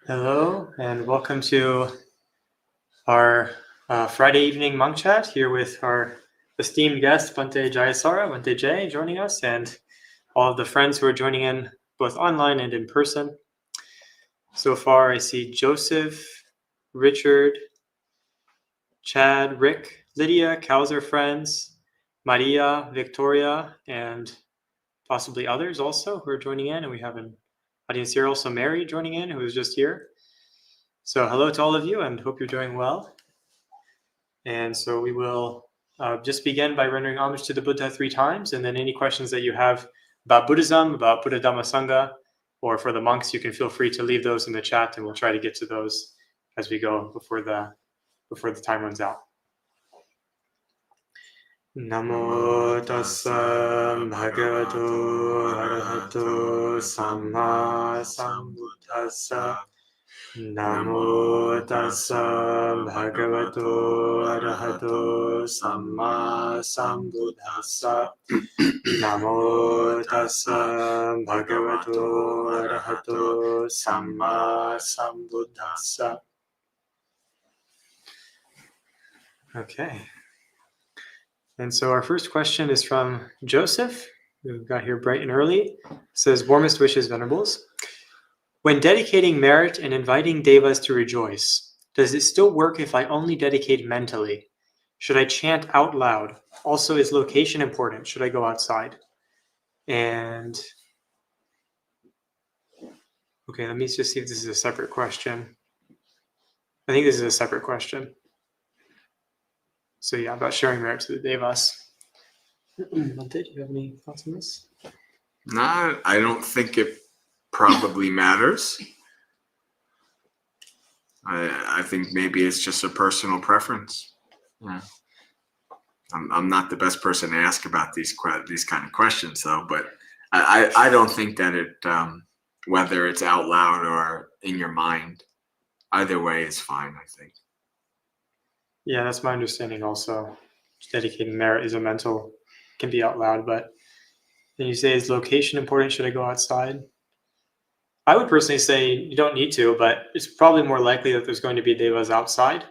Hello, and welcome to our Friday evening monk chat here with our esteemed guest, Bhante Jayasara, Bhante Jay, joining us, and all of the friends who are joining in both online and in person. So far, I see Joseph, Richard, Chad, Rick, Lydia, Kauser friends, Maria, Victoria, and possibly others also who are joining in. And we have an audience here, also Mary joining in, who was just here. So hello to all of you, and hope you're doing well. And so we will just begin by rendering homage to the Buddha 3 times, and then any questions that you have about Buddhism, about Buddha Dhamma Sangha, or for the monks, you can feel free to leave those in the chat, and we'll try to get to those as we go before the time runs out. Namo tassa bhagavato arahato samma sambuddhassa. Namo tassa bhagavato arahato samma sambuddhassa. Namo tassa bhagavato arahato samma sambuddhassa. Okay. And so our first question is from Joseph, who got here bright and early. It says, warmest wishes, Venerables. When dedicating merit and inviting devas to rejoice, does it still work if I only dedicate mentally? Should I chant out loud? Also, is location important? Should I go outside? And okay, let me just see if this is a separate question. I think this is a separate question. So yeah, about sharing merit to the devas. Bhante, do you have any thoughts on this? No, I don't think it probably matters. I think maybe it's just a personal preference. Yeah. I'm not the best person to ask about these kind of questions, though. But I don't think that it whether it's out loud or in your mind, either way is fine. I think. Yeah, that's my understanding. Also, dedicating merit is a mental, can be out loud. But then you say, is location important? Should I go outside? I would personally say you don't need to, but it's probably more likely that there's going to be devas outside,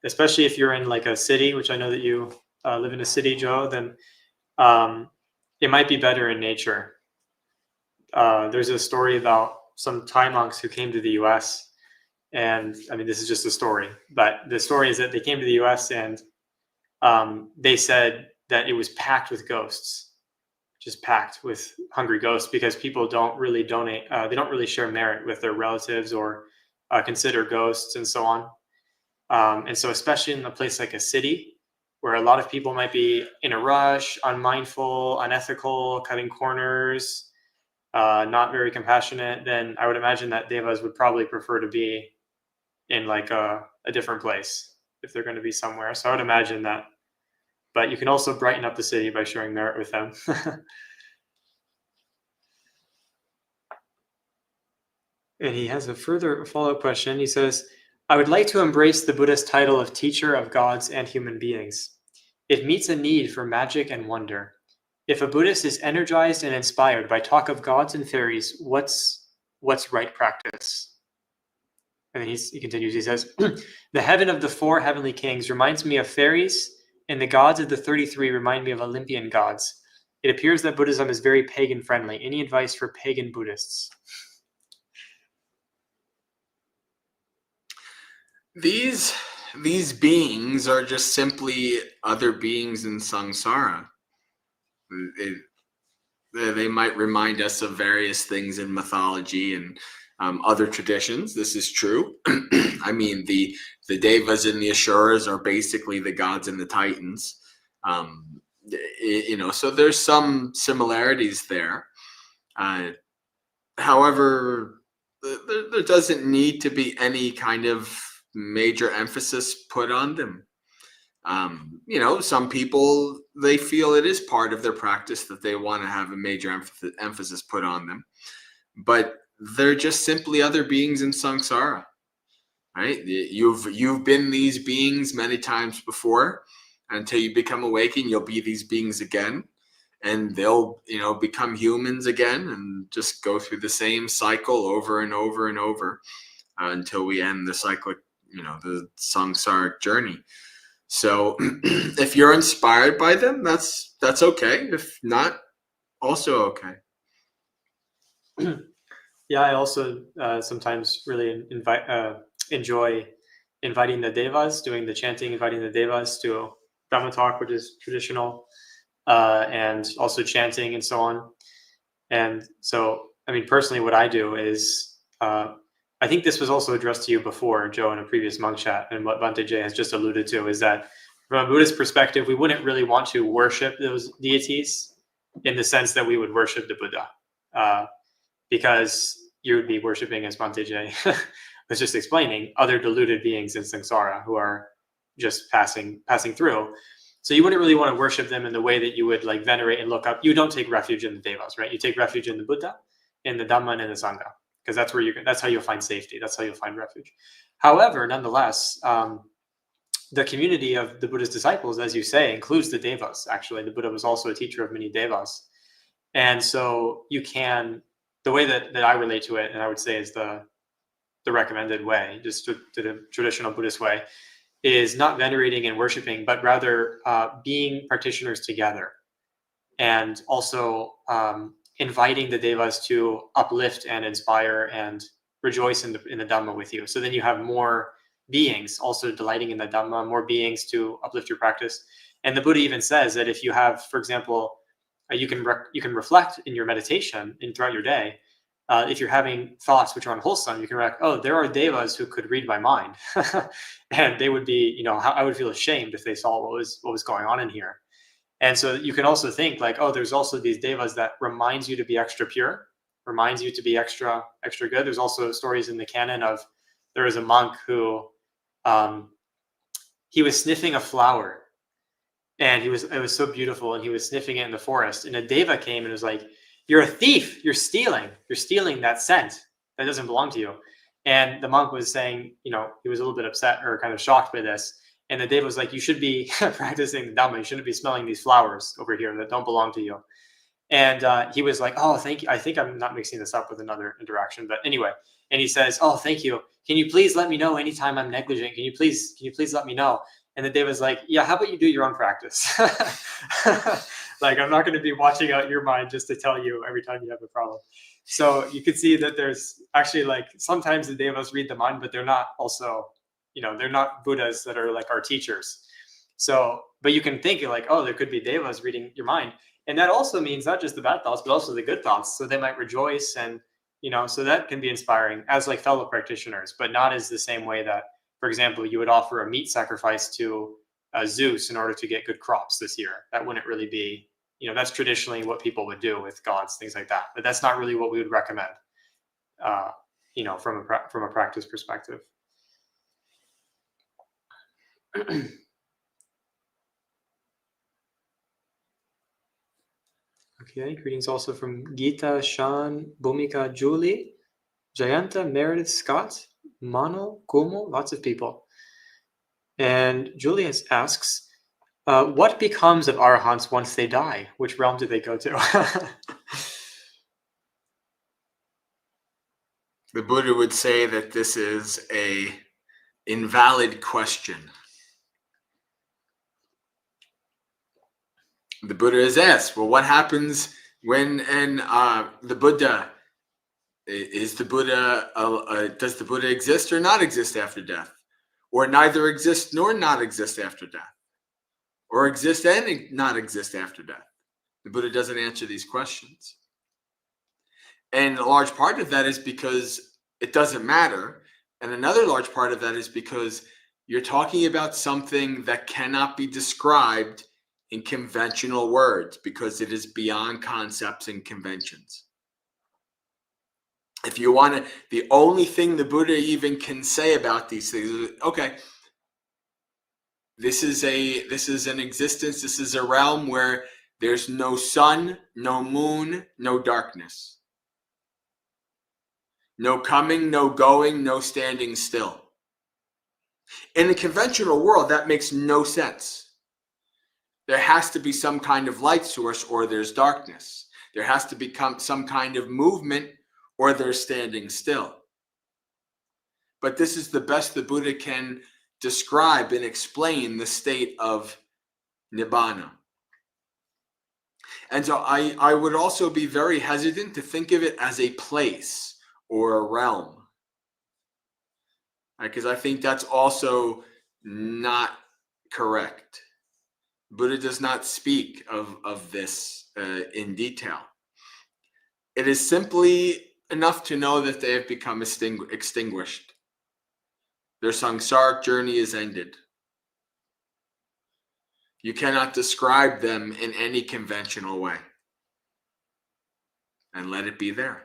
especially if you're in like a city, which I know that you live in a city, Joe, then it might be better in nature. There's a story about some Thai monks who came to the US, and I mean, this is just a story, but the story is that they came to the US and they said that it was packed with ghosts. Just packed with hungry ghosts because people don't really donate. They don't really share merit with their relatives or consider ghosts and so on. And so especially in a place like a city where a lot of people might be in a rush, unmindful, unethical, cutting corners, not very compassionate, then I would imagine that devas would probably prefer to be in like a different place if they're going to be somewhere. So I would imagine that. But you can also brighten up the city by sharing merit with them. And he has a further follow-up question. He says, I would like to embrace the Buddha's title of teacher of gods and human beings. It meets a need for magic and wonder. If a Buddhist is energized and inspired by talk of gods and fairies, what's right practice? And then he continues, he says, the heaven of the 4 heavenly kings reminds me of fairies, and the gods of the 33 remind me of Olympian gods. It appears that Buddhism is very pagan friendly. Any advice for pagan Buddhists? These beings are just simply other beings in samsara. They might remind us of various things in mythology and other traditions. This is true. I mean, the devas and the asuras are basically the gods and the titans. So there's some similarities there. However, there doesn't need to be any kind of major emphasis put on them. Some people, they feel it is part of their practice that they want to have a major emphasis put on them, but they're just simply other beings in samsara, right? You've been these beings many times before. Until you become awakened, you'll be these beings again, and they'll become humans again and just go through the same cycle over and over and over. until we end the cyclic, the samsaric journey. So if you're inspired by them, that's okay. If not, also okay. Yeah, I also sometimes really enjoy inviting the devas, doing the chanting, inviting the devas to Dhamma talk, which is traditional, and also chanting and so on. And so, I mean, personally, what I do is, I think this was also addressed to you before, Joe, in a previous monk chat, and what Bhante J has just alluded to is that from a Buddhist perspective, we wouldn't really want to worship those deities in the sense that we would worship the Buddha. Because you would be worshiping, as Bhante J was just explaining, other deluded beings in samsara who are just passing through. So you wouldn't really want to worship them in the way that you would like venerate and look up. You don't take refuge in the devas, right? You take refuge in the Buddha, in the Dhamma, and in the Sangha, because that's how you'll find safety. That's how you'll find refuge. However, nonetheless, the community of the Buddha's disciples, as you say, includes the devas. Actually, the Buddha was also a teacher of many devas, and so you can. The way that I relate to it, and I would say is the recommended way, just to the traditional Buddhist way, is not venerating and worshiping, but rather being practitioners together, and also inviting the devas to uplift and inspire and rejoice in the Dhamma with you. So then you have more beings also delighting in the Dhamma, more beings to uplift your practice. And the Buddha even says that if you have, for example, you can reflect in your meditation and throughout your day. If you're having thoughts which are unwholesome, you can reflect, oh, there are devas who could read my mind, and they would be, I would feel ashamed if they saw what was going on in here. And so you can also think like, oh, there's also these devas that reminds you to be extra pure, reminds you to be extra good. There's also stories in the canon of there was a monk who he was sniffing a flower. And it was so beautiful, and he was sniffing it in the forest. And a deva came and was like, "You're a thief! You're stealing that scent that doesn't belong to you." And the monk was saying, he was a little bit upset or kind of shocked by this. And the deva was like, "You should be practicing the Dhamma. You shouldn't be smelling these flowers over here that don't belong to you." And he was like, "Oh, thank you. I think I'm not mixing this up with another interaction, but anyway." And he says, "Oh, thank you. Can you please let me know anytime I'm negligent? Can you please let me know?" And the deva's like, "Yeah, how about you do your own practice?" Like, I'm not going to be watching out your mind just to tell you every time you have a problem. So you can see that there's actually like sometimes the devas read the mind, but they're not also, they're not Buddhas that are like our teachers. So, but you can think like, oh, there could be devas reading your mind. And that also means not just the bad thoughts, but also the good thoughts. So they might rejoice and, so that can be inspiring as like fellow practitioners, but not as the same way that, for example, you would offer a meat sacrifice to Zeus in order to get good crops this year. That wouldn't really be, that's traditionally what people would do with gods, things like that. But that's not really what we would recommend, from a practice perspective. Okay, greetings also from Geeta, Sean, Bhumika, Julie, Jayanta, Meredith, Scott, Mano, Kumo, lots of people. And Julius asks, what becomes of arahants once they die? Which realm do they go to? The Buddha would say that this is a invalid question. The Buddha is asked, well, what happens when the Buddha, does the Buddha exist or not exist after death? Or neither exist nor not exist after death? Or exist and not exist after death? The Buddha doesn't answer these questions. And a large part of that is because it doesn't matter. And another large part of that is because you're talking about something that cannot be described in conventional words because it is beyond concepts and conventions. If you want to, the only thing the Buddha even can say about these things is, okay, this is an existence, this is a realm where there's no sun, no moon, no darkness. No coming, no going, no standing still. In the conventional world, that makes no sense. There has to be some kind of light source or there's darkness. There has to become some kind of movement or they're standing still. but this is the best the Buddha can describe and explain the state of nibbana. And so I would also be very hesitant to think of it as a place or a realm, because I think that's also not correct. Buddha does not speak of this in detail. It is simply enough to know that they have become extinguished. Their samsaric journey is ended. You cannot describe them in any conventional way. And let it be there.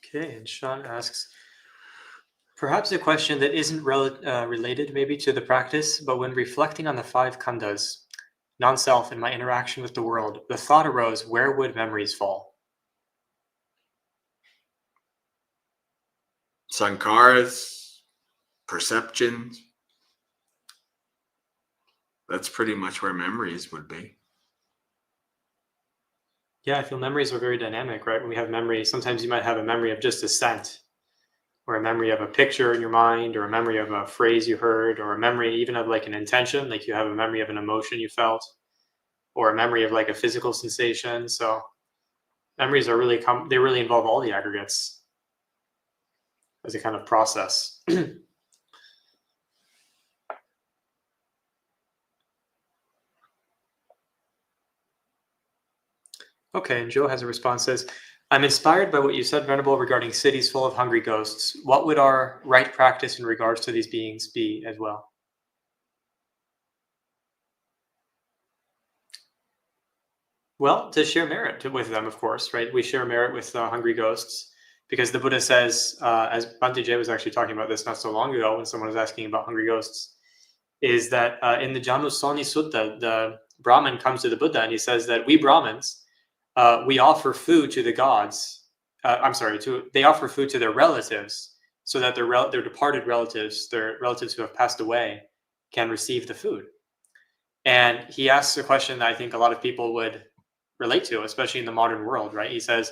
Okay, and Sean asks, perhaps a question that isn't related maybe to the practice, but when reflecting on the 5 khandhas, non-self and my interaction with the world, the thought arose, where would memories fall? Sankharas, perceptions. That's pretty much where memories would be. Yeah, I feel memories are very dynamic, right? When we have memories, sometimes you might have a memory of just a scent, or a memory of a picture in your mind, or a memory of a phrase you heard, or a memory even of like an intention, like you have a memory of an emotion you felt, or a memory of like a physical sensation. So memories are really they really involve all the aggregates as a kind of process. Okay, and Joe has a response, says, I'm inspired by what you said, Venerable, regarding cities full of hungry ghosts. What would our right practice in regards to these beings be as well? Well, to share merit with them, of course, right? We share merit with hungry ghosts because the Buddha says, as Bhante Jay was actually talking about this not so long ago when someone was asking about hungry ghosts, is that in the Janusoni Sutta, the Brahmin comes to the Buddha and he says that we Brahmins, we offer food to the gods. They offer food to their relatives so that their departed relatives, their relatives who have passed away, can receive the food. And he asks a question that I think a lot of people would relate to, especially in the modern world, right? He says,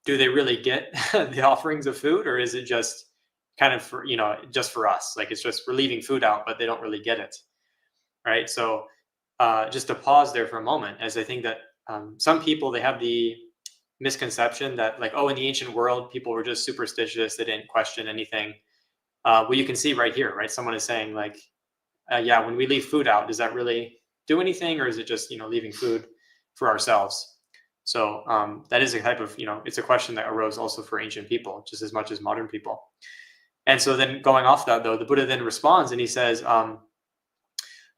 do they really get the offerings of food, or is it just kind of for, just for us? Like it's just we're leaving food out, but they don't really get it, right? So just to pause there for a moment, as I think that some people, they have the misconception that like, oh, in the ancient world, people were just superstitious. They didn't question anything. Well, you can see right here, right? Someone is saying like, yeah, when we leave food out, does that really do anything? Or is it just, leaving food for ourselves? So that is a type of, it's a question that arose also for ancient people, just as much as modern people. And so then going off that though, the Buddha then responds and he says,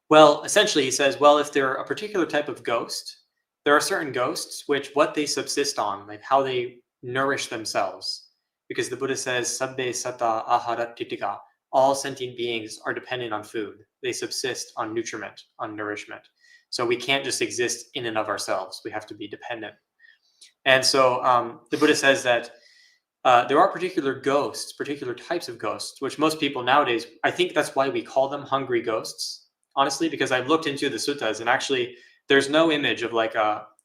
well, essentially he says, well, if they're a particular type of ghost, there are certain ghosts which what they subsist on, like how they nourish themselves. Because the Buddha says, sabbe sata ahara titika, all sentient beings are dependent on food. They subsist on nutriment, on nourishment. So we can't just exist in and of ourselves. We have to be dependent. And so the Buddha says that there are particular ghosts, particular types of ghosts, which most people nowadays, I think that's why we call them hungry ghosts, honestly, because I've looked into the suttas and actually there's no image of like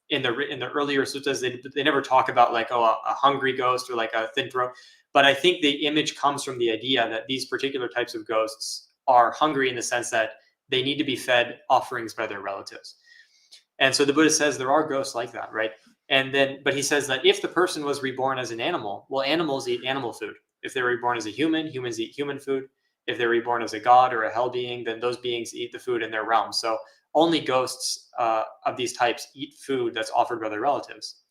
in the earlier suttas, they never talk about like, oh, a hungry ghost or like a thin throat. But I think the image comes from the idea that these particular types of ghosts are hungry in the sense that they need to be fed offerings by their relatives. And so the Buddha says there are ghosts like that, right? And then, but he says that if the person was reborn as an animal, well, animals eat animal food. If they're reborn as a human, humans eat human food. If they're reborn as a god or a hell being, then those beings eat the food in their realm. So only ghosts of these types eat food that's offered by their relatives.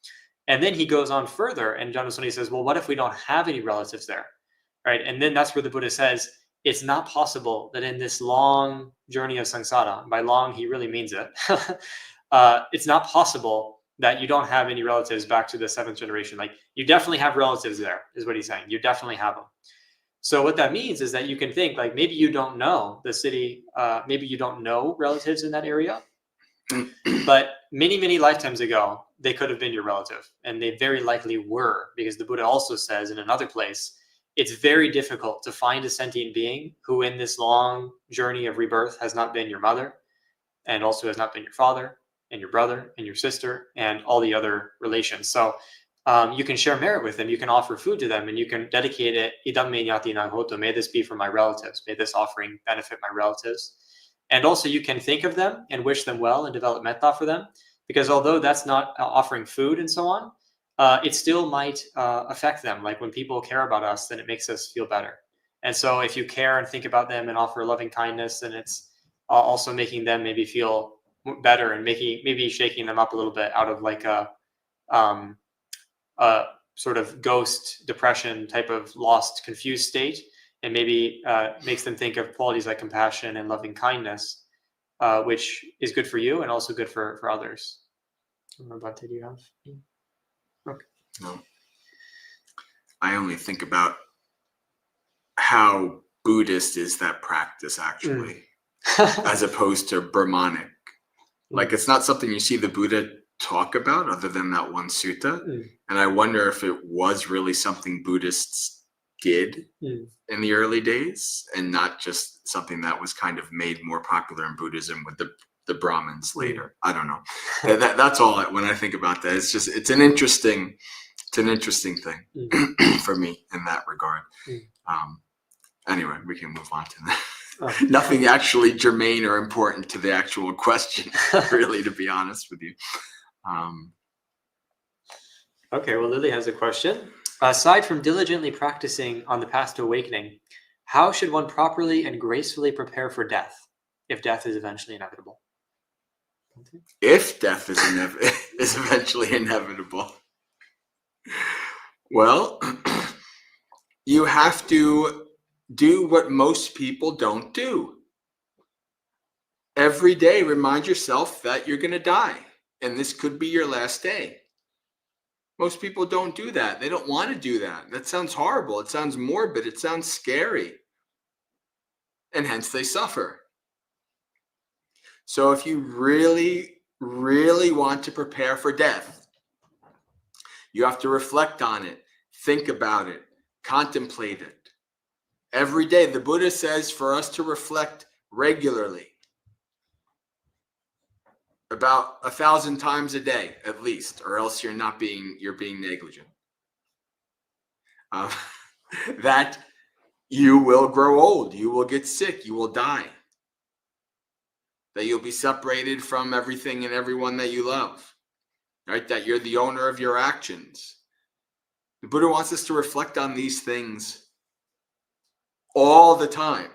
And then he goes on further, and Janusoni says, well, what if we don't have any relatives there, right? And then that's where the Buddha says, it's not possible that in this long journey of samsara, by long, he really means it, it's not possible that you don't have any relatives back to the 7th generation. Like you definitely have relatives there, is what he's saying. You definitely have them. So what that means is that you can think like maybe you don't know the city, maybe you don't know relatives in that area, but many, many lifetimes ago, they could have been your relative, and they very likely were, because the Buddha also says in another place, it's very difficult to find a sentient being who in this long journey of rebirth has not been your mother and also has not been your father and your brother and your sister and all the other relations. So you can share merit with them. You can offer food to them, and you can dedicate it. Idam me nyati nang hoto. May this be for my relatives. May this offering benefit my relatives. And also, you can think of them and wish them well and develop metta for them. Because although that's not offering food and so on, it still might affect them. Like when people care about us, then it makes us feel better. And so if you care and think about them and offer loving kindness, then it's also making them maybe feel better and maybe shaking them up a little bit out of like a sort of ghost depression type of lost, confused state, and maybe makes them think of qualities like compassion and loving kindness, which is good for you and also good for others. Bhante, do you have? Okay. No. I only think about how Buddhist is that practice actually, as opposed to Brahmanic. Like it's not something you see the Buddha talk about other than that one sutta. And I wonder if it was really something Buddhists did in the early days and not just something that was kind of made more popular in Buddhism with the Brahmins later. I don't know. That's all when I think about that. It's an interesting thing for me in that regard. Anyway, we can move on to that. Nothing actually germane or important to the actual question, really, to be honest with you. Okay, well, Lily has a question. Aside from diligently practicing on the path to awakening, how should one properly and gracefully prepare for death, if death is eventually inevitable? If death is eventually inevitable, well, you have to do what most people don't do. Every day, remind yourself that you're going to die, and this could be your last day. Most people don't do that. They don't want to do that. That sounds horrible. It sounds morbid. It sounds scary. And hence they suffer. So if you really, really want to prepare for death, you have to reflect on it, think about it, contemplate it. Every day, the Buddha says for us to reflect regularly, about 1,000 times a day at least, or else you're being negligent. That you will grow old, you will get sick, you will die. That you'll be separated from everything and everyone that you love. Right? That you're the owner of your actions. The Buddha wants us to reflect on these things all the time.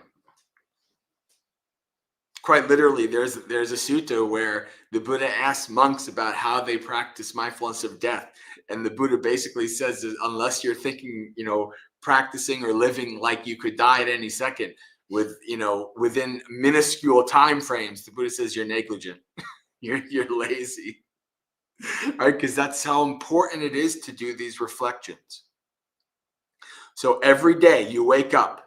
Quite literally, there's a sutta where the Buddha asks monks about how they practice mindfulness of death. And the Buddha basically says that unless you're thinking, practicing or living like you could die at any second within minuscule time frames, the Buddha says you're negligent. you're lazy. Right? Because that's how important it is to do these reflections. So every day you wake up,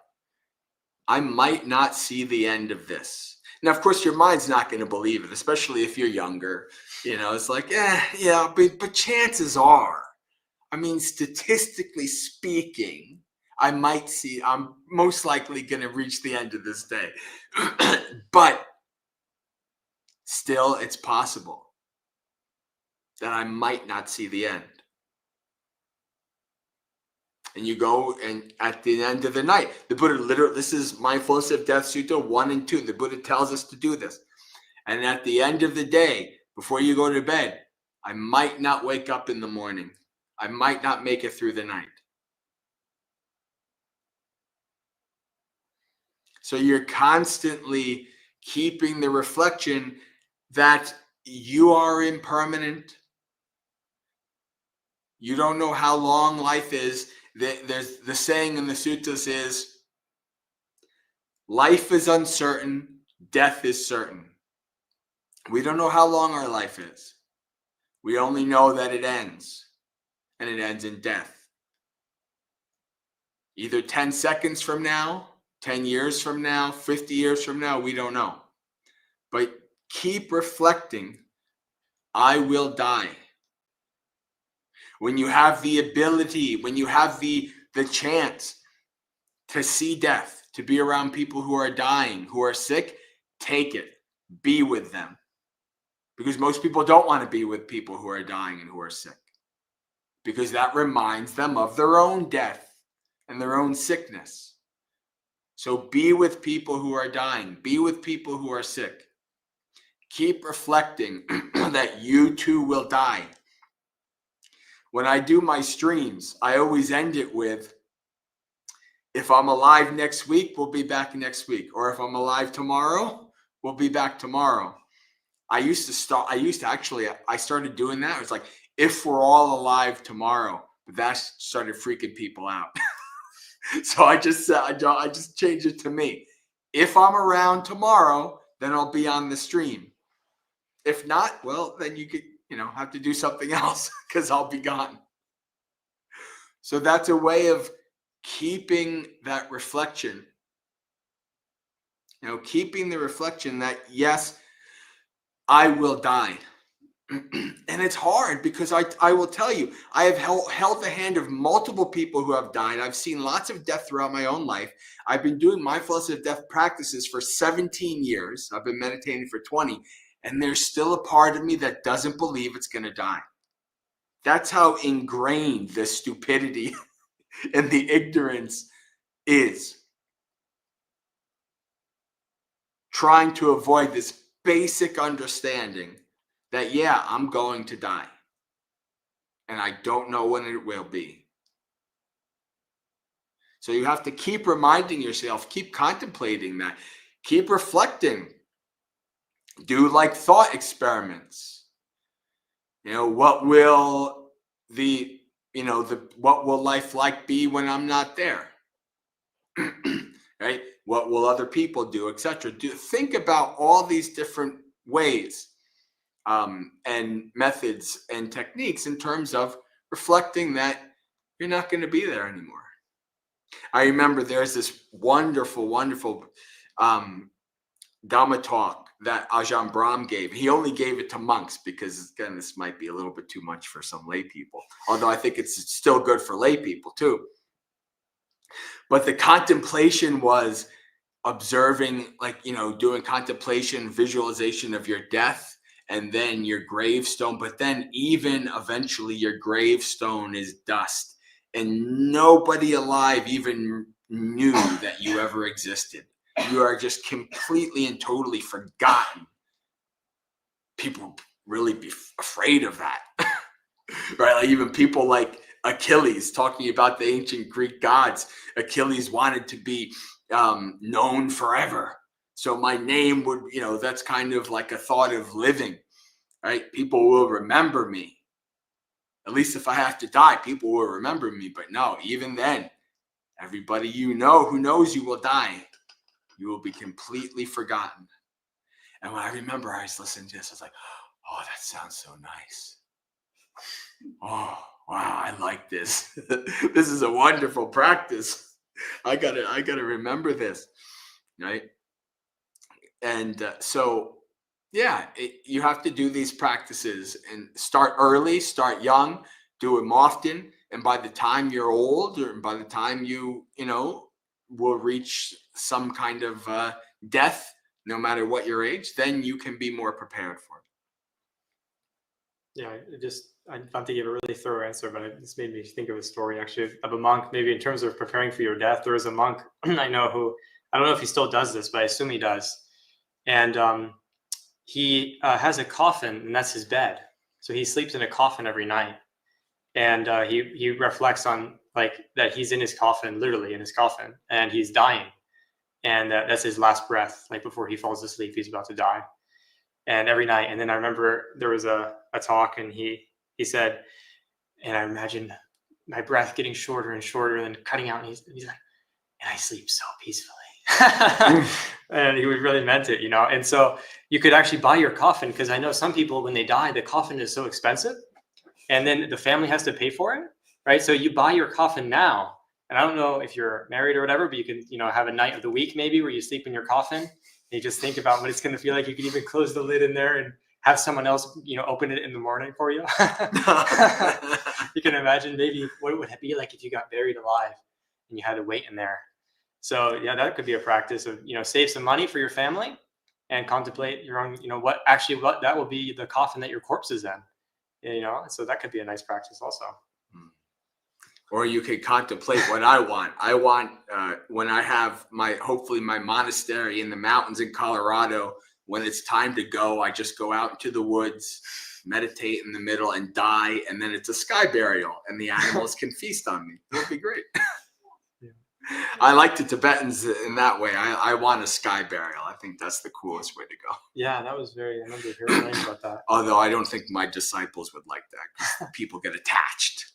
I might not see the end of this. Now, of course, your mind's not going to believe it, especially if you're younger. It's like, but chances are, statistically speaking, I'm most likely going to reach the end of this day. But still, it's possible that I might not see the end. And you go, and at the end of the night, the Buddha this is Mindfulness of Death Sutta 1 and 2. The Buddha tells us to do this. And at the end of the day, before you go to bed, I might not wake up in the morning. I might not make it through the night. So you're constantly keeping the reflection that you are impermanent. You don't know how long life is. There's the saying in the suttas is, life is uncertain, death is certain. We don't know how long our life is. We only know that it ends, and it ends in death. Either 10 seconds from now, 10 years from now, 50 years from now, we don't know. But keep reflecting, I will die. When you have the ability, when you have the chance to see death, to be around people who are dying, who are sick, take it. Be with them. because most people don't want to be with people who are dying and who are sick, because that reminds them of their own death and their own sickness. So be with people who are dying. Be with people who are sick. Keep reflecting that you too will die. When I do my streams, I always end it with, if I'm alive next week, we'll be back next week. Or if I'm alive tomorrow, we'll be back tomorrow. I started doing that. It was like, if we're all alive tomorrow, but that started freaking people out. So I just changed it to me. If I'm around tomorrow, then I'll be on the stream. If not, well, then you could, have to do something else because I'll be gone. So that's a way of keeping that reflection. Keeping the reflection that, yes, I will die. And it's hard because I will tell you, I have held the hand of multiple people who have died. I've seen lots of death throughout my own life. I've been doing mindfulness of death practices for 17 years. I've been meditating for 20. And there's still a part of me that doesn't believe it's going to die. That's how ingrained the stupidity and the ignorance is. Trying to avoid this basic understanding that, yeah, I'm going to die. And I don't know when it will be. So you have to keep reminding yourself, keep contemplating that, keep reflecting. Do like thought experiments. What will what will life like be when I'm not there? Right? What will other people do, etc.? Think about all these different ways and methods and techniques in terms of reflecting that you're not going to be there anymore. I remember there's this wonderful, wonderful Dhamma talk that Ajahn Brahm gave. He only gave it to monks because, again, this might be a little bit too much for some lay people, although I think it's still good for lay people too. But the contemplation was observing, doing contemplation, visualization of your death, and then your gravestone. But then even eventually your gravestone is dust, and nobody alive even knew that you ever existed. You are just completely and totally forgotten. People really be afraid of that. Right? Like even people like Achilles, talking about the ancient Greek gods. Achilles wanted to be known forever. So my name would, that's kind of like a thought of living, right? People will remember me. At least if I have to die, people will remember me. But no, even then, everybody who knows you will die. You will be completely forgotten. And when I remember I was listening to this, I was like, oh, that sounds so nice. Oh, wow, I like this. This is a wonderful practice. I gotta remember this, right? And you have to do these practices and start early, start young, do them often. And by the time you're old, or by the time you will reach some kind of death, no matter what your age, then you can be more prepared for it. Yeah, I don't think you have a really thorough answer, but it just made me think of a story actually of a monk, maybe in terms of preparing for your death. There was a monk I know who, I don't know if he still does this, but I assume he does. And he has a coffin, and that's his bed. So he sleeps in a coffin every night. And he reflects on that he's in his coffin, literally in his coffin, and he's dying. And that's his last breath, before he falls asleep, he's about to die. And every night. And then I remember there was a talk, and he said, and I imagine my breath getting shorter and shorter and then cutting out. And he's like, and I sleep so peacefully. And he really meant it, And so you could actually buy your coffin, because I know some people, when they die, the coffin is so expensive, and then the family has to pay for it, right? So you buy your coffin now. And I don't know if you're married or whatever, but you can, have a night of the week maybe where you sleep in your coffin. And you just think about what it's going to feel like. You can even close the lid in there and have someone else, open it in the morning for you. You can imagine maybe what it would be like if you got buried alive and you had to wait in there. So yeah, that could be a practice of, save some money for your family, and contemplate your own, what that will be the coffin that your corpse is in, so that could be a nice practice also. Or you could contemplate what I want. I want when I have hopefully my monastery in the mountains in Colorado, when it's time to go, I just go out into the woods, meditate in the middle, and die. And then it's a sky burial and the animals can feast on me. It would be great. Yeah. I like the Tibetans in that way. I want a sky burial. I think that's the coolest way to go. Yeah, that was I remember hearing about that. Although I don't think my disciples would like that because people get attached.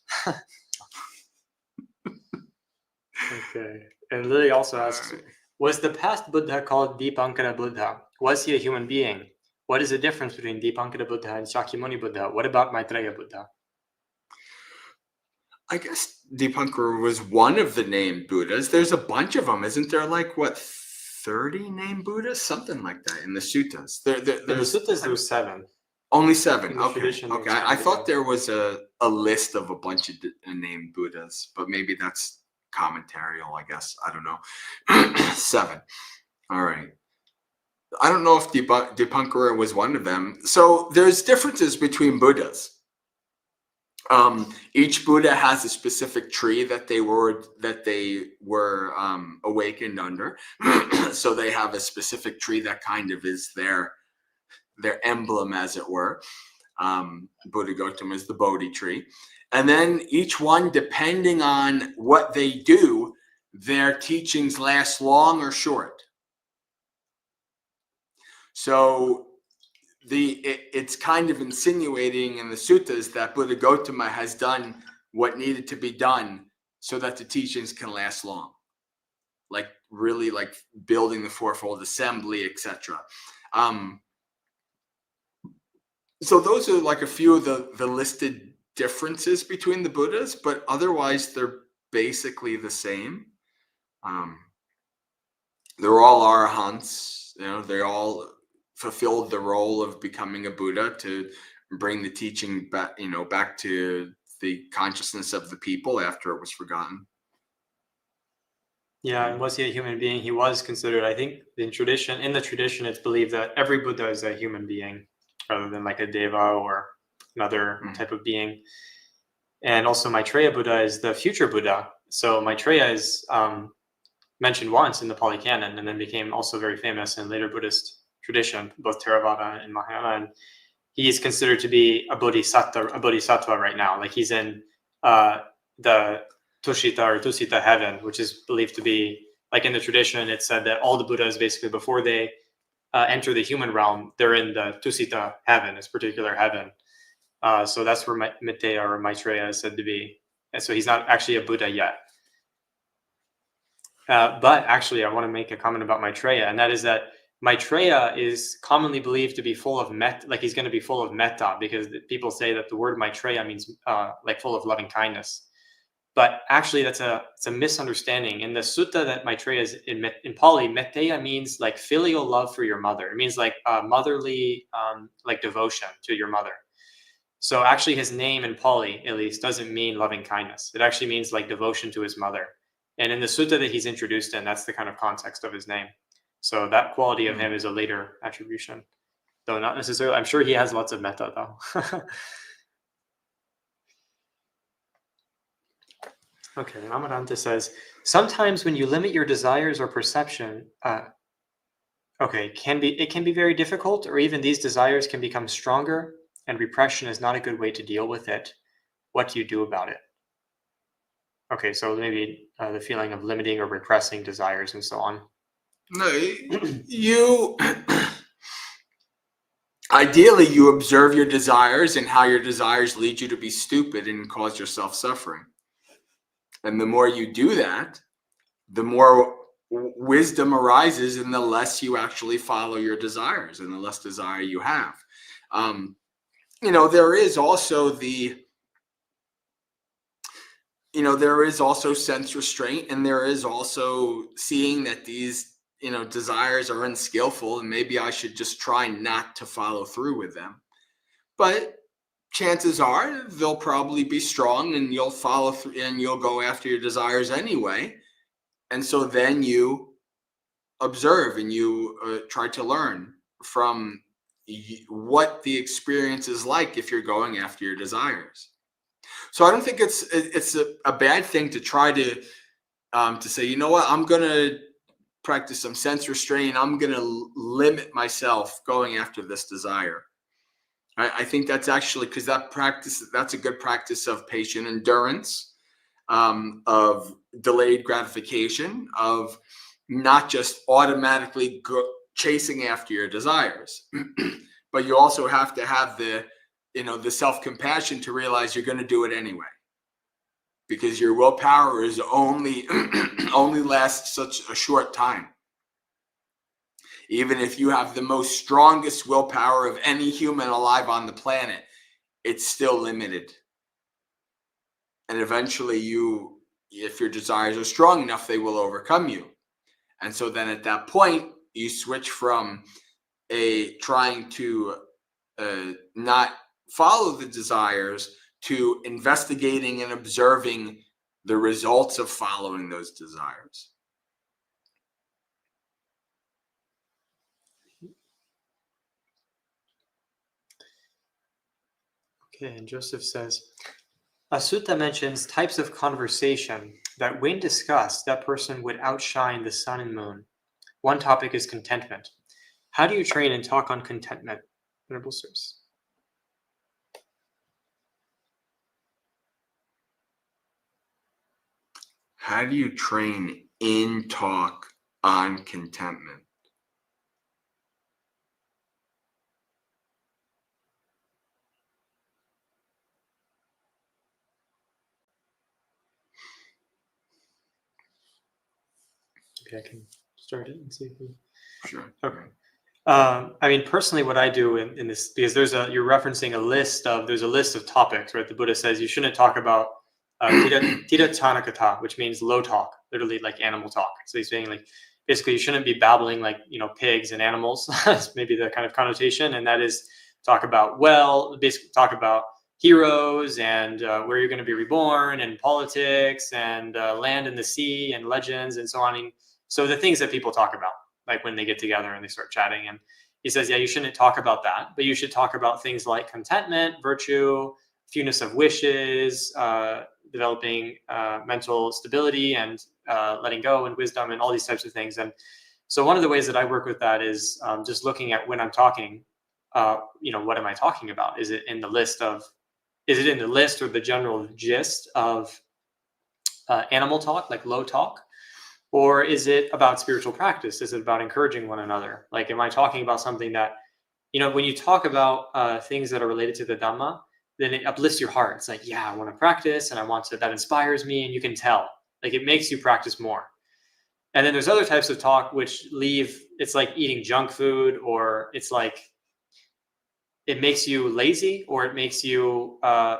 Okay. And Lily also asks, was the past Buddha called Dipankara Buddha? Was he a human being? What is the difference between Dipankara Buddha and Shakimuni Buddha? What about Maitreya Buddha? I guess Dipankara was one of the named Buddhas. There's a bunch of them. Isn't there 30 named Buddhas? Something like that in the suttas. In the suttas, there was 7. Only 7. Okay. I thought there was a list of a bunch of named Buddhas, but maybe that's commentarial, I guess. I don't know. 7. All right. I don't know if Dipankara was one of them. So there's differences between Buddhas. Each Buddha has a specific tree that they were awakened under. So they have a specific tree that kind of is their emblem, as it were. Buddha Gautama is the Bodhi tree. And then each one, depending on what they do, their teachings last long or short. So it's kind of insinuating in the suttas that Buddha Gautama has done what needed to be done so that the teachings can last long. Really building the fourfold assembly, etc. So those are a few of the listed differences between the Buddhas, but otherwise they're basically the same. They're all arahants. They all fulfilled the role of becoming a Buddha to bring the teaching back to the consciousness of the people after it was forgotten. Yeah, and was he a human being? He was considered, I think, in the tradition, it's believed that every Buddha is a human being rather than a deva or another type of being. And also Maitreya Buddha is the future Buddha. So Maitreya is mentioned once in the Pali Canon and then became also very famous in later Buddhist tradition, both Theravada and Mahayana. And he is considered to be a bodhisattva right now. He's in the Tushita or Tusita heaven, which is believed to be, in the tradition, it's said that all the Buddhas basically before they enter the human realm, they're in the Tusita heaven, this particular heaven. So that's where Maitreya is said to be. And so he's not actually a Buddha yet. But actually, I want to make a comment about Maitreya, and that is that Maitreya is commonly believed to be full of metta, he's going to be full of metta, because people say that the word Maitreya means full of loving kindness. But actually, it's a misunderstanding. In the sutta that Maitreya is in Pali, Metteya means filial love for your mother. It means motherly devotion to your mother. So actually his name in Pali, at least, doesn't mean loving kindness. It actually means devotion to his mother. And in the sutta that he's introduced in, that's the kind of context of his name. So that quality of him is a later attribution, though not necessarily. I'm sure he has lots of metta, though. Okay, Amaranta says, sometimes when you limit your desires or perception, it can be very difficult, or even these desires can become stronger, and repression is not a good way to deal with it. What do you do about it? Okay, so maybe the feeling of limiting or repressing desires and so on. No, ideally you observe your desires and how your desires lead you to be stupid and cause yourself suffering. And the more you do that, the more wisdom arises and the less you actually follow your desires and the less desire you have. There is also there is also sense restraint, and there is also seeing that these desires are unskillful and maybe I should just try not to follow through with them. But chances are they'll probably be strong and you'll follow through and you'll go after your desires anyway. And so then you observe and you try to learn from what the experience is like if you're going after your desires. So I don't think it's a bad thing to try to say, you know what, I'm going to practice some sense restraint. I'm going to limit myself going after this desire. I think that's actually, because that's a good practice of patient endurance, of delayed gratification, of not just automatically chasing after your desires, but you also have to have the self-compassion to realize you're going to do it anyway, because your willpower is only lasts such a short time. Even if you have the most strongest willpower of any human alive on the planet, it's still limited. And eventually if your desires are strong enough, they will overcome you. And so then at that point, you switch from trying to not follow the desires to investigating and observing the results of following those desires. Okay, and Joseph says, Suta mentions types of conversation that when discussed, that person would outshine the sun and moon. One topic is contentment. How do you train and talk on contentment, Venerable Sirs? How do you train in talk on contentment? Okay, I can start it and see if we... Sure. Okay. I mean, personally, what I do in this, because you're referencing a list of topics, right? The Buddha says you shouldn't talk about tira tanakata, which means low talk, literally like animal talk. So he's saying like, basically you shouldn't be babbling like, pigs and animals. That's maybe the kind of connotation. And that is basically talk about heroes and where you're going to be reborn, and politics and land and the sea and legends and so on. And so the things that people talk about, like when they get together and they start chatting. And he says, yeah, you shouldn't talk about that, but you should talk about things like contentment, virtue, fewness of wishes, developing mental stability, and letting go, and wisdom, and all these types of things. And so one of the ways that I work with that is just looking at when I'm talking, what am I talking about? Is it in the list or the general gist of animal talk, like low talk? Or is it about spiritual practice? Is it about encouraging one another? Like, am I talking about something that, when you talk about things that are related to the Dhamma, then it uplifts your heart. It's like, yeah, I want to practice, and that inspires me, and you can tell. Like, it makes you practice more. And then there's other types of talk which it's like eating junk food, or it's like, it makes you lazy, or it makes you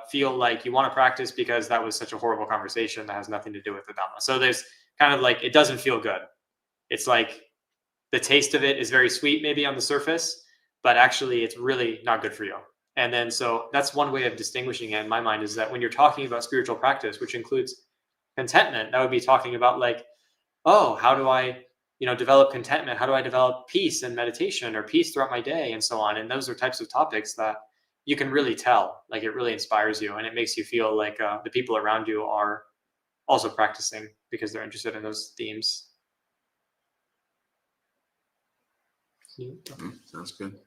feel like you want to practice because that was such a horrible conversation that has nothing to do with the Dhamma. So there's kind of like, it doesn't feel good. It's like the taste of it is very sweet maybe on the surface, but actually it's really not good for you. And then so that's one way of distinguishing it in my mind, is that when you're talking about spiritual practice, which includes contentment, that would be talking about like, oh, how do I develop contentment? How do I develop peace and meditation, or peace throughout my day, and so on? And those are types of topics that you can really tell, like it really inspires you, and it makes you feel like the people around you are also practicing because they're interested in those themes. Sounds good.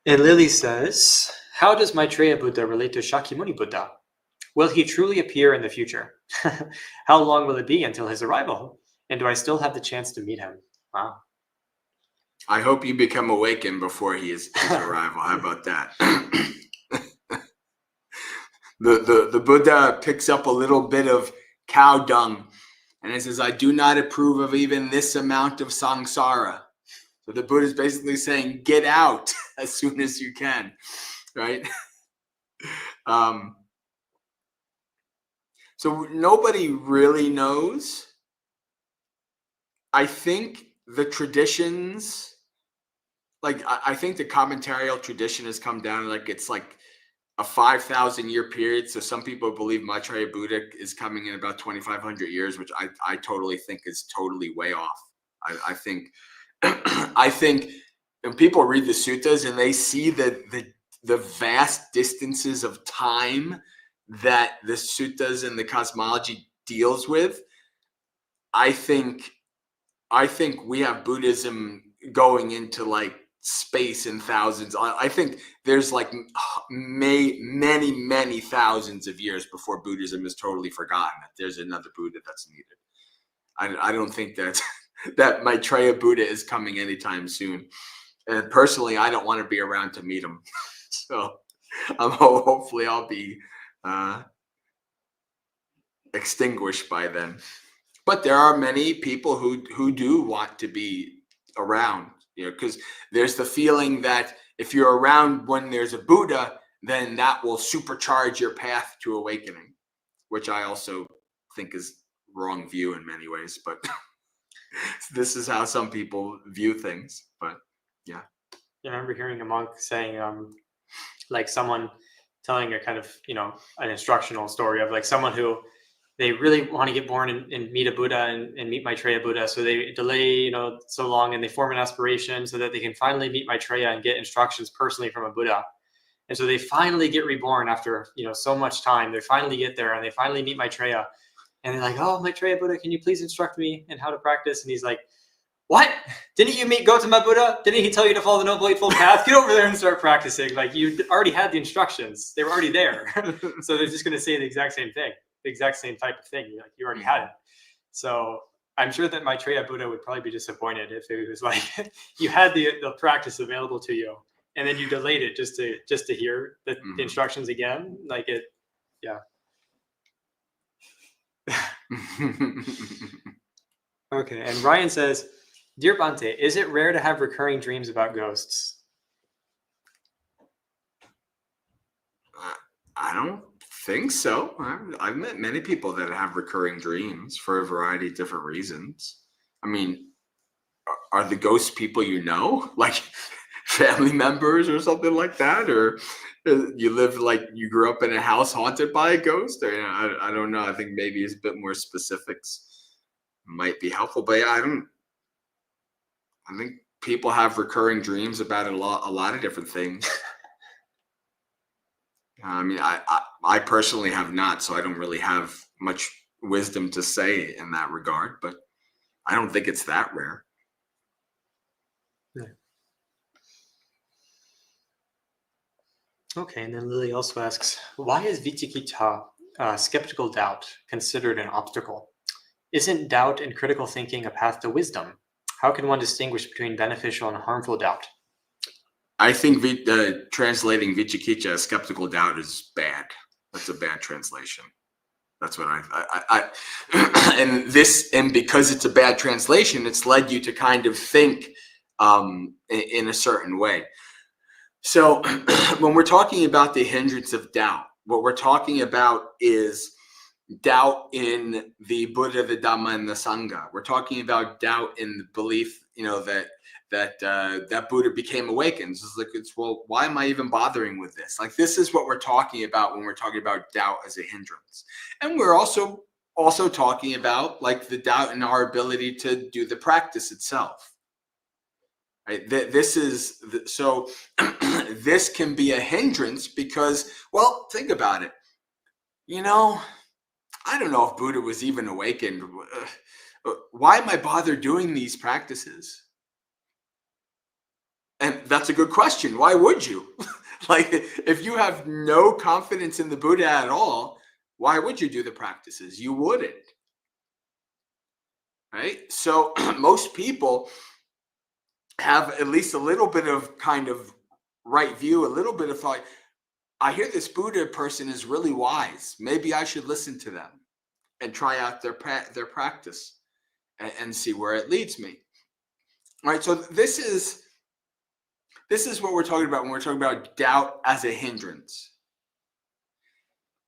And Lily says, how does Maitreya Buddha relate to Shakimuni Buddha? Will he truly appear in the future? How long will it be until his arrival? And do I still have the chance to meet him? Wow. I hope you become awakened before his arrival. How about that? The Buddha picks up a little bit of cow dung, and it says, I do not approve of even this amount of samsara. So the Buddha is basically saying, get out as soon as you can, right? So nobody really knows. I think the traditions, like I think the commentarial tradition has come down, like it's like a 5,000-year period. So some people believe Maitreya Buddha is coming in about 2,500 years, which I totally think is totally way off. I think when people read the suttas and they see the vast distances of time that the suttas and the cosmology deals with, I think we have Buddhism going into like space in thousands. I think there's like many thousands of years before Buddhism is totally forgotten, that there's another Buddha that's needed. I don't think that Maitreya Buddha is coming anytime soon. And personally, I don't want to be around to meet him. So hopefully I'll be extinguished by then. But there are many people who do want to be around, because there's the feeling that if you're around when there's a Buddha, then that will supercharge your path to awakening, which I also think is wrong view in many ways. But this is how some people view things. But yeah. I remember hearing a monk saying, like someone telling a kind of, an instructional story of like someone who they really want to get born and meet a Buddha and meet Maitreya Buddha. So they delay, so long, and they form an aspiration so that they can finally meet Maitreya and get instructions personally from a Buddha. And so they finally get reborn after, so much time. They finally get there and they finally meet Maitreya. And they're like, oh, Maitreya Buddha, can you please instruct me in how to practice? And he's like, what? Didn't you meet Gautama Buddha? Didn't he tell you to follow the Noble Eightfold Path? Get over there and start practicing. Like, you already had the instructions. They were already there. So they're just going to say the exact same thing, the exact same type of thing. Like, you already had it. So I'm sure that Maitreya Buddha would probably be disappointed if it was like you had the practice available to you and then you delayed it just to hear the instructions again. Like it, yeah. Okay. And Ryan says, Dear Bhante, is it rare to have recurring dreams about ghosts? I don't think so. I've met many people that have recurring dreams for a variety of different reasons. I mean, are the ghosts people like family members or something like that? Or you grew up in a house haunted by a ghost? Or I don't know. I think maybe it's a bit more specifics might be helpful. But yeah, I think people have recurring dreams about a lot of different things. I mean, I personally have not, so I don't really have much wisdom to say in that regard, but I don't think it's that rare. Yeah. Okay, and then Lily also asks, why is vicikiccha, skeptical doubt, considered an obstacle? Isn't doubt and critical thinking a path to wisdom? How can one distinguish between beneficial and harmful doubt? I think translating vicikiccha as skeptical doubt is bad. That's a bad translation. That's what I and because it's a bad translation, it's led you to kind of think in a certain way. So when we're talking about the hindrance of doubt, what we're talking about is doubt in the Buddha, the Dhamma, and the Sangha. We're talking about doubt in the belief, that Buddha became awakened. Well, why am I even bothering with this? Like, this is what we're talking about when we're talking about doubt as a hindrance. And we're also talking about like the doubt in our ability to do the practice itself. Right? So this can be a hindrance because, well, think about it. I don't know if Buddha was even awakened. Why am I bothered doing these practices? And that's a good question. Why would you? Like, if you have no confidence in the Buddha at all, why would you do the practices? You wouldn't. Right? So most people have at least a little bit of kind of right view, a little bit of thought. I hear this Buddha person is really wise. Maybe I should listen to them and try out their practice and see where it leads me. All right, so this is what we're talking about when we're talking about doubt as a hindrance.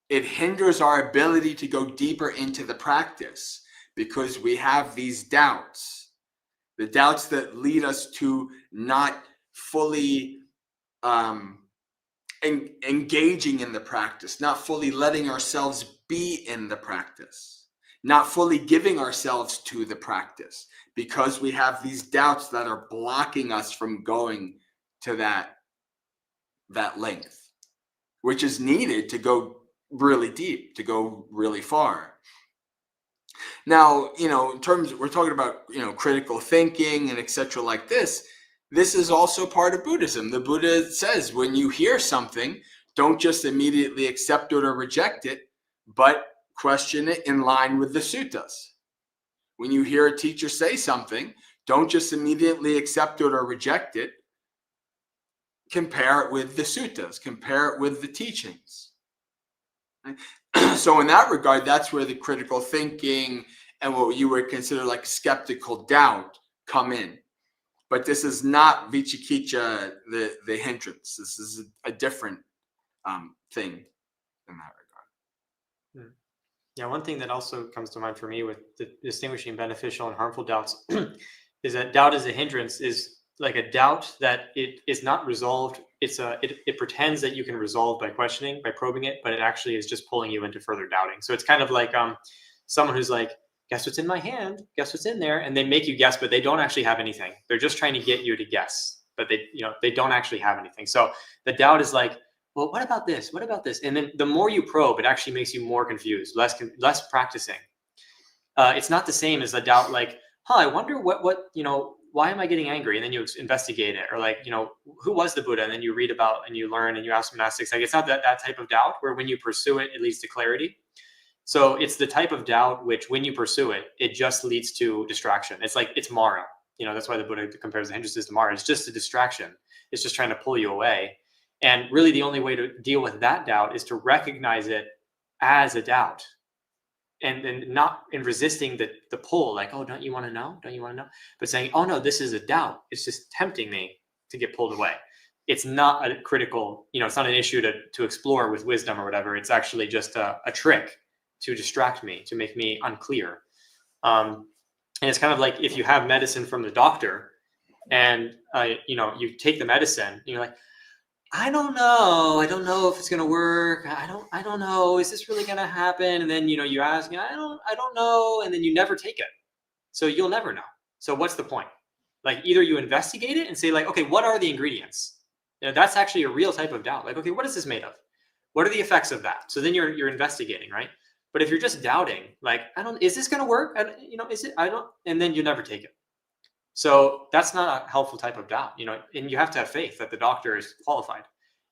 It hinders our ability to go deeper into the practice because we have these doubts, the doubts that lead us to not fully engaging in the practice, not fully letting ourselves be in the practice. not fully giving ourselves to the practice because we have these doubts that are blocking us from going to that length, which is needed to go really deep, to go really far. Now, in terms, we're talking about, critical thinking and etc. like this. This is also part of Buddhism. The Buddha says when you hear something, don't just immediately accept it or reject it, but question it in line with the suttas. When you hear a teacher say something, don't just immediately accept it or reject it. Compare it with the suttas, compare it with the teachings. So in that regard, that's where the critical thinking and what you would consider like skeptical doubt come in. But this is not vicikiccha, the hindrance. This is a different thing in that regard. Yeah, one thing that also comes to mind for me with the distinguishing beneficial and harmful doubts is that doubt as a hindrance is like a doubt that it is not resolved. It pretends that you can resolve by questioning, by probing it, but it actually is just pulling you into further doubting. So it's kind of like someone who's like, guess what's in my hand? Guess what's in there? And they make you guess, but they don't actually have anything. They're just trying to get you to guess, but they don't actually have anything. So the doubt is like, well, what about this? What about this? And then the more you probe, it actually makes you more confused, less practicing. It's not the same as a doubt like, I wonder what, why am I getting angry? And then you investigate it. Or like, who was the Buddha? And then you read about and you learn and you ask monastics. Like, it's not that type of doubt where when you pursue it, it leads to clarity. So it's the type of doubt which when you pursue it, it just leads to distraction. It's like, it's Mara. That's why the Buddha compares the hindrances to Mara. It's just a distraction. It's just trying to pull you away. And really the only way to deal with that doubt is to recognize it as a doubt and not in resisting the pull, like, oh, don't you want to know? Don't you want to know? But saying, oh no, this is a doubt. It's just tempting me to get pulled away. It's not a critical, it's not an issue to explore with wisdom or whatever. It's actually just a trick to distract me, to make me unclear. And it's kind of like if you have medicine from the doctor and, you take the medicine and you're like, I don't know if it's going to work. I don't know. Is this really going to happen? And then, you ask, I don't know. And then you never take it. So you'll never know. So what's the point? Like either you investigate it and say like, okay, what are the ingredients? That's actually a real type of doubt. Like, okay, what is this made of? What are the effects of that? So then you're investigating, right? But if you're just doubting, like, is this going to work? And then you never take it. So that's not a helpful type of doubt, and you have to have faith that the doctor is qualified.